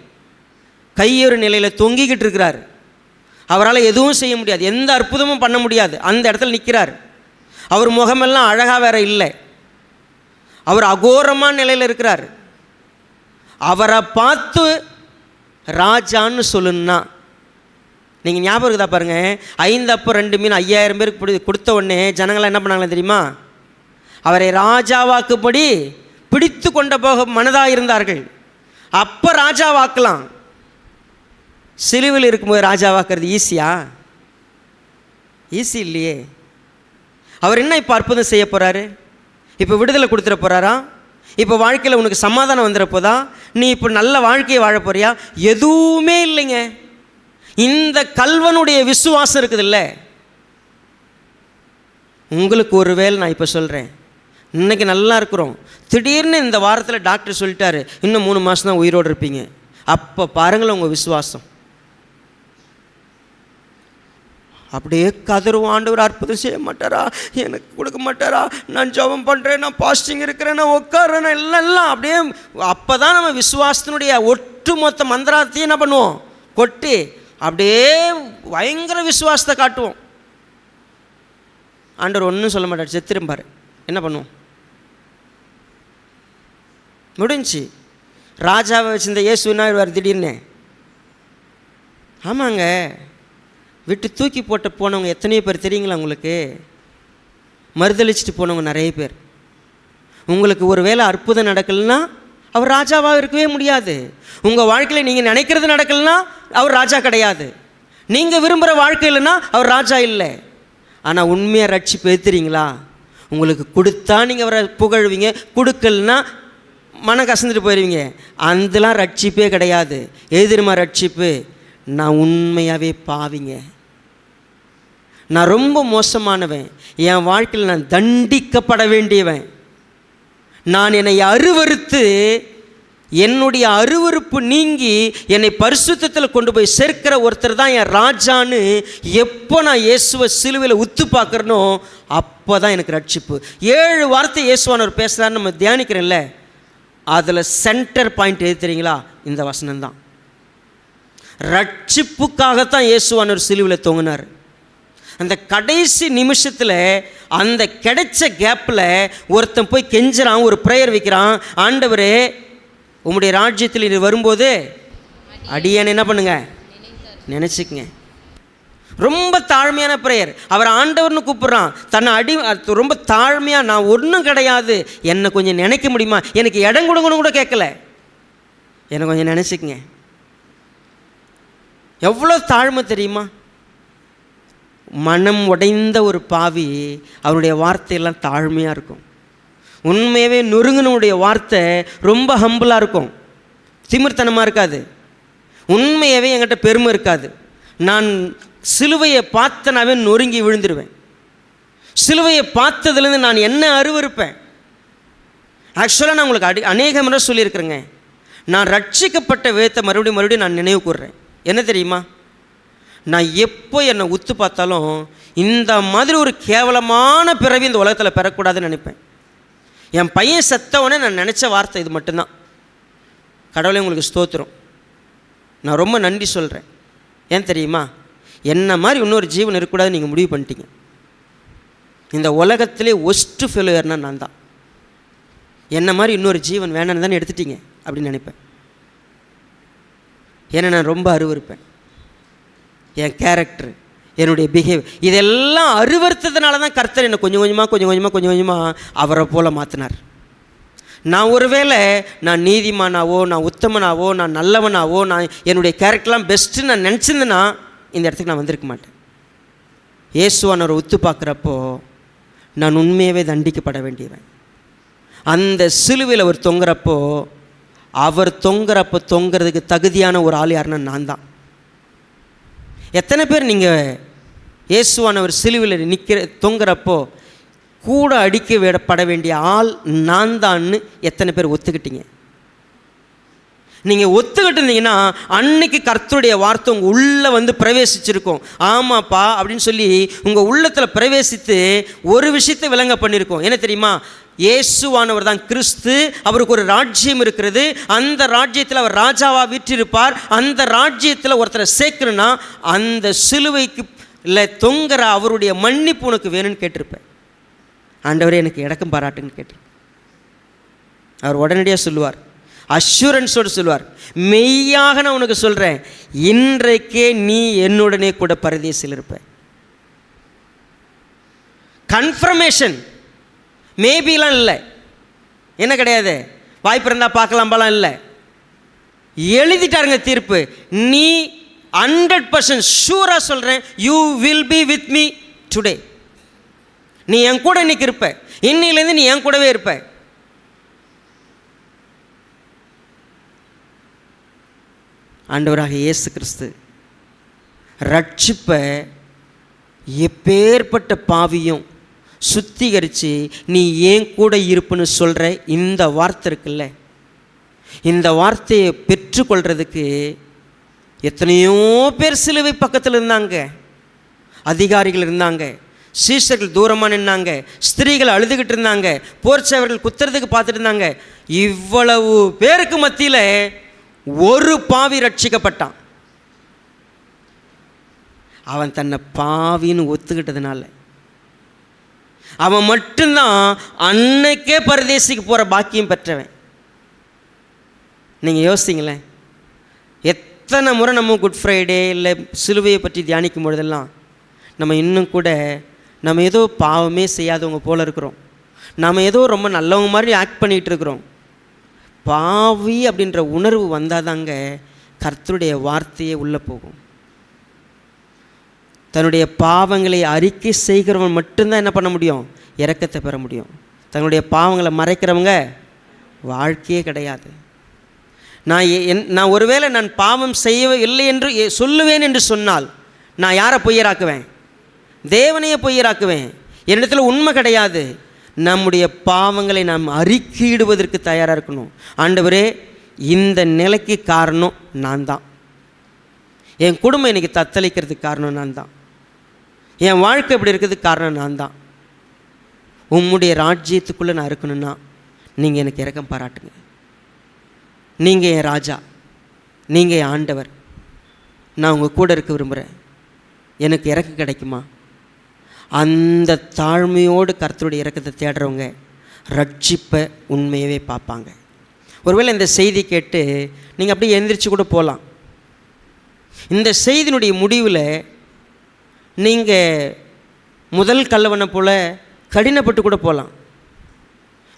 A: கையொரு நிலையில் தொங்கிக்கிட்டு இருக்கிறார். அவரால் எதுவும் செய்ய முடியாது, எந்த அற்புதமும் பண்ண முடியாது. அந்த இடத்துல நிற்கிறார். அவர் முகமெல்லாம் அழகாக வேற இல்லை, அவர் அகோரமான நிலையில் இருக்கிறார். அவரை பார்த்து ராஜான்னு சொல்லணுன்னா நீங்கள் ஞாபகம் இருக்குதா பாருங்கள், 5 அப்போ 2 மீன் 5000 பேருக்கு கொடுத்த உடனே ஜனங்களாம் என்ன பண்ணாங்களே தெரியுமா? அவரை ராஜாவாக்கும்படி பிடித்து கொண்ட போக மனதாக இருந்தார்கள். அப்போ ராஜாவாக்கலாம். சிலுவையில் இருக்கும்போது ராஜாவாக்குறது ஈஸியா? ஈஸி இல்லையே. அவர் என்ன இப்போ அற்புதம் செய்ய போகிறாரு? இப்போ விடுதலை கொடுத்துட போகிறாரா? இப்போ வாழ்க்கையில் உனக்கு சமாதானம் வந்துட போதா? நீ இப்போ நல்ல வாழ்க்கையை வாழ போறியா? எதுவுமே இல்லைங்க. இந்த கல்வனுடைய விசுவாசம் இருக்குது இல்லை? உங்களுக்கு ஒரு வேளை நான் இப்போ சொல்கிறேன், இன்றைக்கி நல்லா இருக்கிறோம், திடீர்னு இந்த வாரத்தில் டாக்டர் சொல்லிட்டாரு இன்னும் 3 மாதம் தான் உயிரோடு இருப்பீங்க. அப்போ பாருங்களேன் உங்கள் விசுவாசம். அப்படியே கதறுவோம், ஆண்டவர் அற்புதம் செய்ய மாட்டாரா, எனக்கு கொடுக்க மாட்டாரா, நான் ஜெபம் பண்ணுறேன், நான் பாஸ்டிங் இருக்கிறேன், நான் உட்காரேன், எல்லாம் அப்படியே. அப்போ தான் நம்ம விசுவாசத்தினுடைய ஒட்டுமொத்த மந்திரத்தையும் என்ன பண்ணுவோம், கொட்டி அப்படியே பயங்கர விசுவாசத்தை காட்டுவோம். ஆண்டவர் ஒன்றும் சொல்ல மாட்டார், செத்துருப்பார். என்ன பண்ணுவோம்? முடிஞ்சு. ராஜாவை வச்சிருந்த இயேசுனா வருவார் திடீர்னு. ஆமாங்க, விட்டு தூக்கி போட்டு போனவங்க எத்தனையோ பேர் தெரியுங்களா உங்களுக்கு? மறுதளிச்சுட்டு போனவங்க நிறைய பேர். உங்களுக்கு ஒரு வேளை அற்புதம் நடக்கலைன்னா அவர் ராஜாவாக இருக்கவே முடியாது. உங்கள் வாழ்க்கையில் நீங்கள் நினைக்கிறது நடக்கலைன்னா அவர் ராஜா கிடையாது. நீங்கள் விரும்புகிற வாழ்க்கை இல்லைன்னா அவர் ராஜா இல்லை. ஆனால் உண்மையாக ரட்சிப்பு எடுத்துறீங்களா? உங்களுக்கு கொடுத்தா நீங்கள் அவரை புகழ்வீங்க, கொடுக்கலன்னா மனம் கசந்துட்டு போயிடுவீங்க. அதெல்லாம் ரட்சிப்பே கிடையாது. எதிர்மா ரட்சிப்பு, நான் உண்மையாகவே பாவிங்க, நான் ரொம்ப மோசமானவன், என் வாழ்க்கையில் நான் தண்டிக்கப்பட வேண்டியவன், நான் என்னை அருவருத்து என்னுடைய அருவருப்பு நீங்கி என்னை பரிசுத்தத்தில் கொண்டு போய் சேர்க்கிற ஒருத்தர் தான் என் ராஜான்னு எப்போ நான் இயேசுவை சிலுவையில் உத்து பார்க்குறனோ அப்போ தான் எனக்கு ரட்சிப்பு. 7 வார்த்தை இயேசுவானவர் பேசுகிறான்னு நம்ம தியானிக்கிறேன்ல, அதில் சென்டர் பாயிண்ட் எது தெரியுங்களா? இந்த வசனம்தான். ரட்சிப்புக்காகத்தான் இயேசுவானவர் சிலுவையில் தொங்கினார். அந்த கடைசி நிமிஷத்தில் அந்த கிடைச்ச கேப்பில் ஒருத்தன் போய் கெஞ்சுறான், ஒரு ப்ரேயர் வைக்கிறான். ஆண்டவரே, உம்முடைய ராஜ்யத்தில் இது வரும்போது அடியேன்னு என்ன பண்ணுங்க, நினச்சிக்கங்க. ரொம்ப தாழ்மையான ப்ரேயர். அவர் ஆண்டவர்னு கூப்பிட்றான். தன்னை ரொம்ப தாழ்மையாக, நான் ஒன்றும் கிடையாது, என்னை கொஞ்சம் நினைக்க முடியுமா, எனக்கு இடம் கொடுங்கன்னு கூட கேட்கல, என்னை கொஞ்சம் நினச்சிக்கங்க. எவ்வளோ தாழ்மை தெரியுமா? மனம் உடைந்த ஒரு பாவி, அவருடைய வார்த்தையெல்லாம் தாழ்மையாக இருக்கும். உண்மையாகவே நொறுங்கினுடைய வார்த்தை ரொம்ப ஹம்பிளாக இருக்கும், திமிர்த்தனமாக இருக்காது. உண்மையாகவே என்கிட்ட பெருமை இருக்காது. நான் சிலுவையை பார்த்தனாவே நொறுங்கி விழுந்துருவேன். சிலுவையை பார்த்ததுலேருந்து நான் என்ன அருவருப்பேன். ஆக்சுவலாக நான் உங்களுக்கு அநேக முறை சொல்லியிருக்கிறேங்க. நான் ரட்சிக்கப்பட்ட விதத்தை மறுபடியும் நான் நினைவு கூர்றேன். என்ன தெரியுமா? நான் எப்போ என்னை உத்து பார்த்தாலும் இந்த மாதிரி ஒரு கேவலமான பிறவி இந்த உலகத்தில் பெறக்கூடாதுன்னு நினைப்பேன். என் பையன் செத்தவனே நான் நினச்ச வார்த்தை இது மட்டும்தான். கடவுளே உங்களுக்கு ஸ்தோத்திரம், நான் ரொம்ப நன்றி சொல்கிறேன். ஏன் தெரியுமா? என்ன மாதிரி இன்னொரு ஜீவன் இருக்கக்கூடாதுன்னு நீங்கள் முடிவு பண்ணிட்டீங்க. இந்த உலகத்திலே ஒஸ்ட்டு ஃபெயிலியர்னால் நான் தான். என்ன மாதிரி இன்னொரு ஜீவன் வேணான்னு தானே எடுத்துட்டீங்க அப்படின்னு நினைப்பேன். ஏன்னா நான் ரொம்ப அருவருப்பேன். என் கேரக்டர், என்னுடைய பிஹேவியர், இதெல்லாம் அருவறுத்ததுனால தான் கர்த்தர் என்னை கொஞ்சம் கொஞ்சமாக அவரை போல் மாற்றினார். நான் ஒருவேளை நான் நீதிமானாவோ, நான் உத்தமனாவோ, நான் நல்லவனாவோ, நான் என்னுடைய கேரக்டர்லாம் பெஸ்ட்டு நான் நினச்சிருந்தேன்னா இந்த இடத்துக்கு நான் வந்திருக்க மாட்டேன். இயேசுவானவரை உத்து பார்க்குறப்போ நான் உண்மையாகவே தண்டிக்கப்பட வேண்டியவன். அந்த சிலுவையில் அவர் தொங்குறப்போ, அவர் தொங்குறதுக்கு தகுதியான ஒரு ஆள் யாருன்னா நான் தான். எத்தனை பேர் நீங்கள் இயேசுவானவர் சிலுவையில் தொங்குறப்போ கூட அடிக்க விடப்பட வேண்டிய ஆள் நான் தான்னு எத்தனை பேர் ஒத்துக்கிட்டீங்க? நீங்கள் ஒத்துக்கிட்டு இருந்தீங்கன்னா அன்னைக்கு கர்த்தருடைய வார்த்தை உங்கள் உள்ளே வந்து பிரவேசிச்சிருக்கும். ஆமாப்பா அப்படின்னு சொல்லி உங்கள் உள்ளத்தில் பிரவேசித்து ஒரு விஷயத்தை விளங்க பண்ணியிருக்கோம். என்ன தெரியுமா? இயேசுவானவர் தான் கிறிஸ்து, அவருக்கு ஒரு ராஜ்யம் இருக்கிறது, அந்த ராஜ்யத்தில் அவர் ராஜாவாக வீற்றிருப்பார். அந்த ராஜ்யத்தில் ஒருத்தரை சேர்க்கணுன்னா அந்த சிலுவைக்கு இல்லை தொங்குற அவருடைய மன்னிப்பு உனக்கு வேணும்னு கேட்டிருப்பேன். ஆண்டவரே எனக்கு இடக்கம் பாராட்டுன்னு கேட்டிருப்பேன். அவர் உடனடியாக சொல்லுவார், அஷூரன்ஸோடு சொல்லுவார், மெய்யாக நான் உனக்கு சொல்கிறேன், இன்றைக்கே நீ என்னுடனே கூட பரதேசில் இருப்ப. கன்ஃபர்மேஷன், மேபிலாம் இல்லை, என்ன கிடையாது, வாய்ப்பு இருந்தால் பார்க்கலாம்பாலாம் இல்லை, எழுதிட்டாருங்க தீர்ப்பு. நீ 100% ஷூராக சொல்கிறேன், you will be with me today. நீ என் கூட இன்னைக்கு இருப்ப, இன்னிலேருந்து நீ என் கூடவே இருப்ப. ஆண்டவராக இயேசு கிறிஸ்து ரட்சிப்பை எப்பேற்பட்ட பாவியும் சுத்திகரித்து நீ ஏன் கூட இருப்புன்னு சொல்கிற இந்த வார்த்தை இருக்குல்ல, இந்த வார்த்தையை பெற்றுக்கொள்கிறதுக்கு எத்தனையோ பேர் சிலுவை பக்கத்தில் இருந்தாங்க, அதிகாரிகள் இருந்தாங்க, சீஷர்கள் தூரமாக நின்னாங்க, ஸ்திரீகள் அழுதுகிட்டு இருந்தாங்க, போர்ச்சவர்கள் குத்துறதுக்கு பார்த்துட்டு இருந்தாங்க. இவ்வளவு பேருக்கு மத்தியில் ஒரு பாவி ரட்சிக்கப்பட்டான். அவன் தன்னை பாவின்னு ஒத்துக்கிட்டதுனால. அவன் மட்டும்தான் அன்னைக்கே பரதேசிக்கு போகிற பாக்கியம் பெற்றவன். நீங்கள் யோசிங்களேன், எத்தனை முறை நம்ம குட் ஃப்ரைடே இல்லை சிலுவையை பற்றி தியானிக்கும் பொழுதெல்லாம் நம்ம இன்னும் கூட நம்ம ஏதோ பாவமே செய்யாதவங்க போல் இருக்கிறோம். நம்ம ஏதோ ரொம்ப நல்லவங்க மாதிரி ஆக்ட் பண்ணிகிட்டு இருக்கிறோம். பாவி அப்படின்ற உணர்வு வந்தால் தாங்க கர்த்தருடைய வார்த்தையே உள்ளே போகும். தன்னுடைய பாவங்களை அறிக்கை செய்கிறவன் மட்டும்தான் என்ன பண்ண முடியும்? இரக்கத்தை பெற முடியும். தன்னுடைய பாவங்களை மறைக்கிறவங்க வாழ்க்கையே கிடையாது. நான் ஒருவேளை நான் பாவம் செய்யவே இல்லை என்று சொல்லுவேன் என்று சொன்னால் நான் யாரை பொய்யராக்குவேன்? தேவனையே பொய்யராக்குவேன். என்னிடத்தில் உண்மை கிடையாது. நம்முடைய பாவங்களை நாம் அறிக்கையிடுவதற்கு தயாராக இருக்கணும். ஆண்டவரே, இந்த நிலைக்கு காரணம் நான் தான். என் குடும்பம் இன்றைக்கி தத்தளிக்கிறதுக்கு காரணம் நான் தான். என் வாழ்க்கை இப்படி இருக்கிறதுக்கு காரணம் நான் தான். உம்முடைய ராஜ்யத்துக்குள்ளே நான் இருக்கணும்னா நீங்கள் எனக்கு இரக்கம் பாராட்டுங்க. நீங்கள் என் ராஜா, நீங்கள் என் ஆண்டவர், நான் உங்கள் கூட இருக்க விரும்புகிறேன், எனக்கு இரக்கம் கிடைக்குமா? அந்த தாழ்மையோடு கர்த்தருடைய இரக்கத்தை தேடுறவங்க ரட்சிப்பை உண்மையவே பார்ப்பாங்க. ஒருவேளை இந்த செய்தி கேட்டு நீங்கள் அப்படியே எந்திரிச்சு கூட போகலாம். இந்த செய்தியினுடைய முடிவில் நீங்கள் முதல் கல்லவனை போல் கடினப்பட்டு கூட போகலாம்.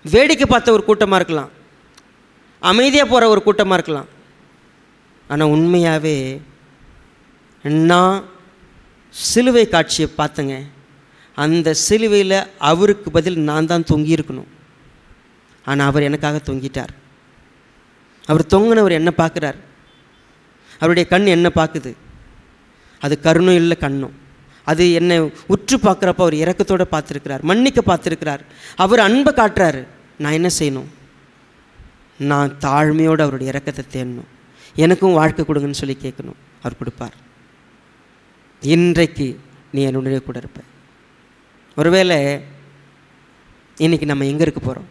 A: வேடிக்கை பார்த்த ஒரு கூட்டமாக இருக்கலாம், அமைதியாக போகிற ஒரு கூட்டமாக இருக்கலாம். ஆனால் உண்மையாகவே நான் சிலுவை காட்சியை பார்த்தேங்க. அந்த சிலுவையில் அவருக்கு பதில் நான் தான் தொங்கியிருக்கணும். ஆனால் அவர் எனக்காக தொங்கிட்டார். அவர் தொங்கினவர் என்ன பார்க்குறார்? அவருடைய கண் என்ன பார்க்குது? அது கருணும் இல்லை கண்ணும். அது என்னை உற்று பார்க்குறப்ப அவர் இரக்கத்தோடு பார்த்துருக்கிறார், மன்னிக்க பார்த்துருக்கிறார், அவர் அன்பை காட்டுறாரு. நான் என்ன செய்யணும்? நான் தாழ்மையோடு அவருடைய இரக்கத்தை தேடணும். எனக்கும் வாழ்க்கை கொடுங்கன்னு சொல்லி கேட்கணும். அவர் கொடுப்பார். இன்றைக்கு நீ என்னுடைய கூட இருப்ப. ஒருவேளை இன்றைக்கி நம்ம எங்கே இருக்க போகிறோம்?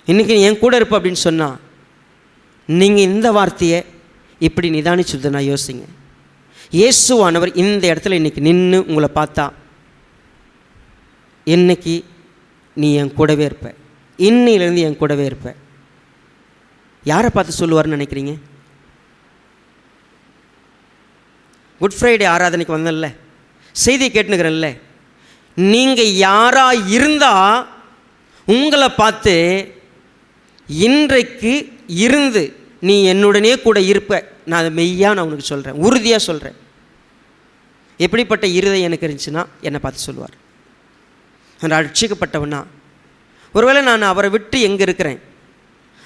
A: இன்றைக்கி என் கூட இருப்ப அப்படின்னு சொன்னால் நீங்கள் இந்த வார்த்தையை இப்படி நிதானிச்சுதுன்னா யோசிங்க. இயேசுவானவர் இந்த இடத்துல இன்றைக்கி நின்று உங்களை பார்த்தா இன்னைக்கு நீ என் கூடவே இருப்ப, இன்னிலேருந்து என் கூடவே இருப்ப. யாரை பார்த்து சொல்லுவார்னு நினைக்கிறீங்க? குட் ஃப்ரைடே ஆராதனைக்கு வந்தேன்ல, செய்தியை கேட்டுனுக்கிறேன்ல, நீங்கள் யாராக இருந்தால் உங்களை பார்த்து இன்றைக்கு இருந்து நீ என்னுடனே கூட இருப்ப, நான் அதை மெய்யாக நான் உனக்கு சொல்கிறேன், உறுதியாக சொல்கிறேன். எப்படிப்பட்ட இருதயம் எனக்கு இருந்துச்சுன்னா என்னை பார்த்து சொல்லுவார். நான் ரட்சிக்கப்பட்டவனா? ஒருவேளை நான் அவரை விட்டு எங்கே இருக்கிறேன்,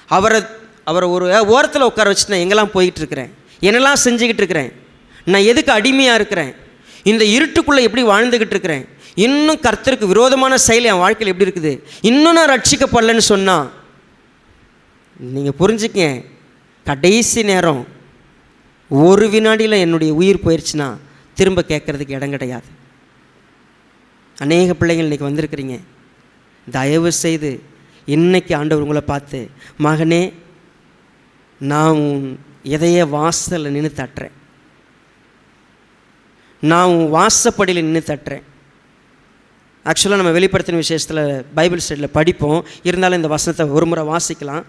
A: அவரை ஒரு ஓரத்தில் உட்கார வச்சு நான் எங்கெல்லாம் போயிட்டுருக்கிறேன், என்னெல்லாம் செஞ்சுக்கிட்டு இருக்கிறேன், நான் எதுக்கு அடிமையாக இருக்கிறேன், இந்த இருட்டுக்குள்ளே எப்படி வாழ்ந்துக்கிட்டு இருக்கிறேன், இன்னும் கர்த்தருக்கு விரோதமான செயல் என் வாழ்க்கையில் எப்படி இருக்குது, இன்னும் நான் ரட்சிக்கப்படலைன்னு சொன்னால் நீங்கள் புரிஞ்சுக்கங்க, கடைசி நேரம் ஒரு வினாடியில் என்னுடைய உயிர் போயிடுச்சுன்னா திரும்ப கேட்குறதுக்கு இடம் கிடையாது. அநேக பிள்ளைங்கள் இன்றைக்கி வந்திருக்கிறீங்க. தயவு செய்து இன்றைக்கி ஆண்டவர் உங்களை பார்த்து, மகனே நான் உன் இதய வாசலில் நின்று தட்டுறேன், நான் உன் வாசப்படியில் நின்று தட்டுறேன். ஆக்சுவலாக நம்ம வெளிப்படுத்தின விசேஷத்தில் பைபிள் ஸ்டடியில் படிப்போம், இருந்தாலும் இந்த வசனத்தை ஒரு முறை வாசிக்கலாம்.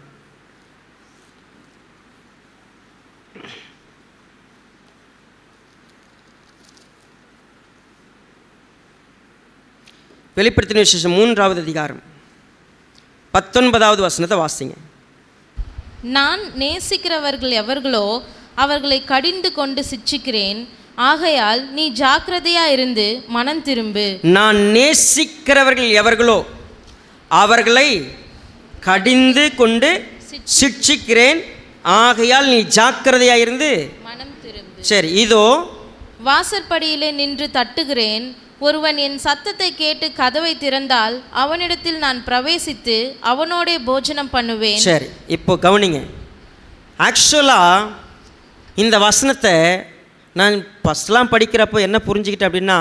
A: வெளிப்படுத்தின விசேஷம் 3வது அதிகாரம் 19வது வசனத்தை வாசிங்க.
B: நான் நேசிக்கிறவர்கள் எவர்களோ அவர்களை கடிந்து கொண்டு சிட்சிக்கிறேன், ஆகையால் நீ ஜாக்கிரதையா இருந்து மனம் திரும்பு. நான்
A: நேசிக்கிறவர்கள் எவர்களோ அவர்களை கடிந்து கொண்டு சிட்சிக்கிறேன், ஆகையால் நீ ஜாக்கிரதையா இருந்து
B: மனம் திரும்பு.
A: சரி, இதோ
B: வாசற்படியிலே நின்று தட்டுகிறேன். ஒருவன் என் சத்தத்தை கேட்டு கதவை திறந்தால் அவனிடத்தில் நான் பிரவேசித்து அவனோடே போஜனம் பண்ணுவேன்.
A: சரி, இப்போ கவனிங்க. ஆக்சுவலாக இந்த வசனத்தை நான் ஃபஸ்ட்லாம் படிக்கிறப்போ என்ன புரிஞ்சுக்கிட்டேன் அப்படின்னா,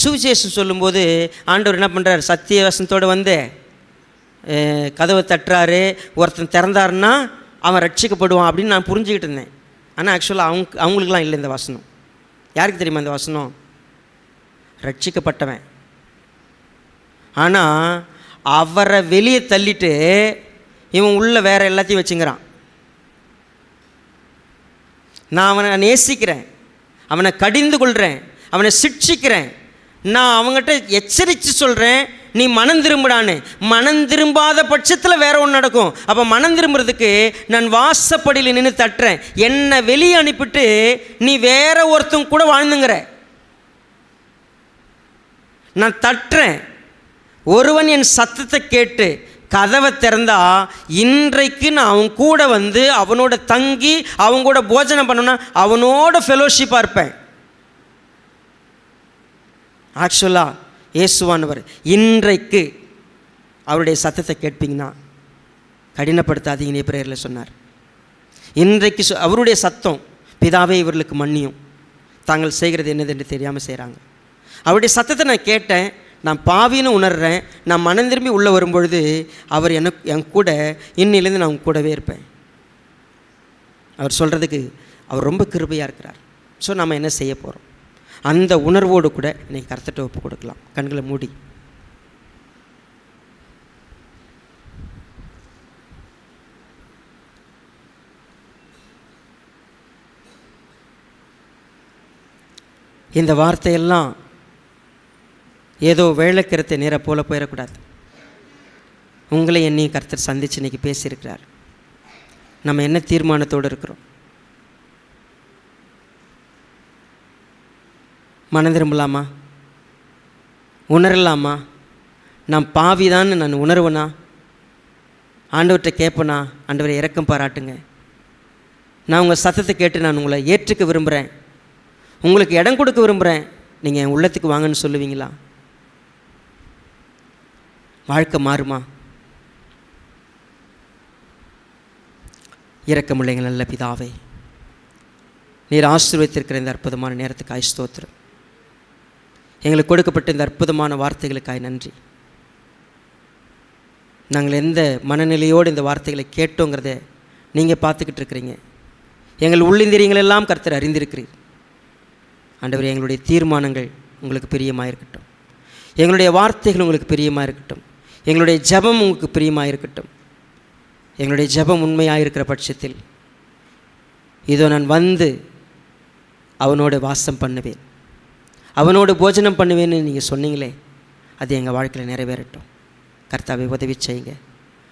A: சுவிசேஷம் சொல்லும்போது ஆண்டவர் என்ன பண்ணுறார், சத்திய வசனத்தோடு வந்து கதவை தட்டுறாரு. ஒருத்தன் திறந்தாருன்னா அவன் ரட்சிக்கப்படுவான் அப்படின்னு நான் புரிஞ்சுக்கிட்டு இருந்தேன். ஆனால் ஆக்சுவலாக அவங்களுக்கெல்லாம் இல்லை இந்த வசனம். யாருக்கு தெரியுமா இந்த வசனம்? ரட்சிக்கப்பட்டவன். ஆனால் அவரை வெளியே தள்ளிட்டு இவன் உள்ள வேற எல்லாத்தையும் வச்சுங்கிறான். நான் அவனை நேசிக்கிறேன், அவனை கடிந்து கொள்கிறேன், அவனை சிட்சிக்கிறேன், நான் அவங்ககிட்ட எச்சரித்து சொல்கிறேன், நீ மனம் திரும்புடான்னு. மனம் திரும்பாத பட்சத்தில் வேற ஒன்று நடக்கும். அப்போ மனம் திரும்புறதுக்கு நான் வாசப்படியில் நின்று தட்டுறேன். என்னை வெளியே அனுப்பிட்டு நீ வேற ஒருத்தங்க கூட வாழ்ந்துங்கிற. நான் தட்டுறேன். ஒருவன் என் சத்தத்தை கேட்டு கதவை திறந்தா இன்றைக்கு நான் அவன் கூட வந்து அவனோட தங்கி அவங்க கூட போஜனம் பண்ணணும்னா அவனோட ஃபெலோஷிப்பாக இருப்பேன். ஆக்சுவலாக இயேசுவானவர் இன்றைக்கு அவருடைய சத்தத்தை கேட்பீங்கன்னா கடினப்படுத்தாதீங்கன்னு பிரேயரில் சொன்னார். இன்றைக்கு அவருடைய சத்தம், பிதாவே இவர்களுக்கு மன்னியும், தாங்கள் செய்கிறது என்னது என்று தெரியாமல் செய்கிறாங்க. அவருடைய சத்தத்தை நான் கேட்டேன், நான் பாவின்னு உணர்கிறேன். நான் மனம் திரும்பி உள்ளே வரும்பொழுது அவர் என் கூட இன்னிலேருந்து நான் கூடவே இருப்பேன். அவர் சொல்கிறதுக்கு அவர் ரொம்ப கிருபையாக இருக்கிறார். ஸோ நம்ம என்ன செய்ய போகிறோம்? அந்த உணர்வோடு கூட இன்றைக்கி கர்த்தர்ட்ட ஒப்பு கொடுக்கலாம். கண்களை மூடி இந்த வார்த்தையெல்லாம் ஏதோ வேலைக்கிறத்தை நேர போல போயிடக்கூடாது. உங்களை என்னையும் கர்த்தர் சந்தித்து இன்றைக்கி பேசியிருக்கிறார். நம்ம என்ன தீர்மானத்தோடு இருக்கிறோம்? மனம் திரும்பலாமா? உணரலாமா? நான் பாவிதான்னு நான் உணர்வனா? ஆண்டவர்கிட்ட கேட்பேனா? ஆண்டவரை இரக்கம் பாராட்டுங்க, நான் உங்கள் சத்தத்தை கேட்டு நான் உங்களை ஏற்றுக்க விரும்புகிறேன், உங்களுக்கு இடம் கொடுக்க விரும்புகிறேன், நீங்கள் என் உள்ளத்துக்கு வாங்கன்னு சொல்லுவீங்களா? வாழ்க்கை மாறுமா? இரக்கமுள்ள நல்ல பிதாவே, நீர் ஆசீர்வதித்திருக்கிற இந்த அற்புதமான நேரத்துக்காய் ஸ்தோத்திரம். எங்களுக்கு கொடுக்கப்பட்ட இந்த அற்புதமான வார்த்தைகளுக்காய் நன்றி. நாங்கள் எந்த மனநிலையோடு இந்த வார்த்தைகளை கேட்டோங்கிறத நீங்கள் பார்த்துக்கிட்டு இருக்கிறீங்க. எங்கள் உள்ளிந்திரியங்களெல்லாம் கர்த்தர் அறிந்திருக்கிறீர். ஆண்டவரே, எங்களுடைய தீர்மானங்கள் உங்களுக்கு பிரியமாக இருக்கட்டும், எங்களுடைய வார்த்தைகள் உங்களுக்கு பிரியமாக இருக்கட்டும், எங்களுடைய ஜெபம் உங்களுக்கு பிரியமாக இருக்கட்டும். எங்களுடைய ஜெபம் உண்மையாக இருக்கிற பட்சத்தில் இதோ நான் வந்து அவனோட வாசம் பண்ணுவேன், அவனோட போஜனம் பண்ணுவேன்னு நீங்கள் சொன்னீங்களே, அது எங்கள் வாழ்க்கையில் நிறைவேறட்டும். கர்த்தாவை உதவி செய்யுங்க.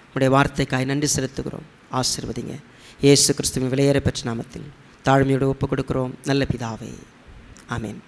A: உங்களுடைய வார்த்தைக்காய் நன்றி செலுத்துகிறோம். ஆசீர்வதிங்க. இயேசு கிறிஸ்துவின் விலையேற பெற்ற நாமத்தில் தாழ்மையோடு ஒப்பு கொடுக்கிறோம் நல்ல பிதாவே. ஆமென்.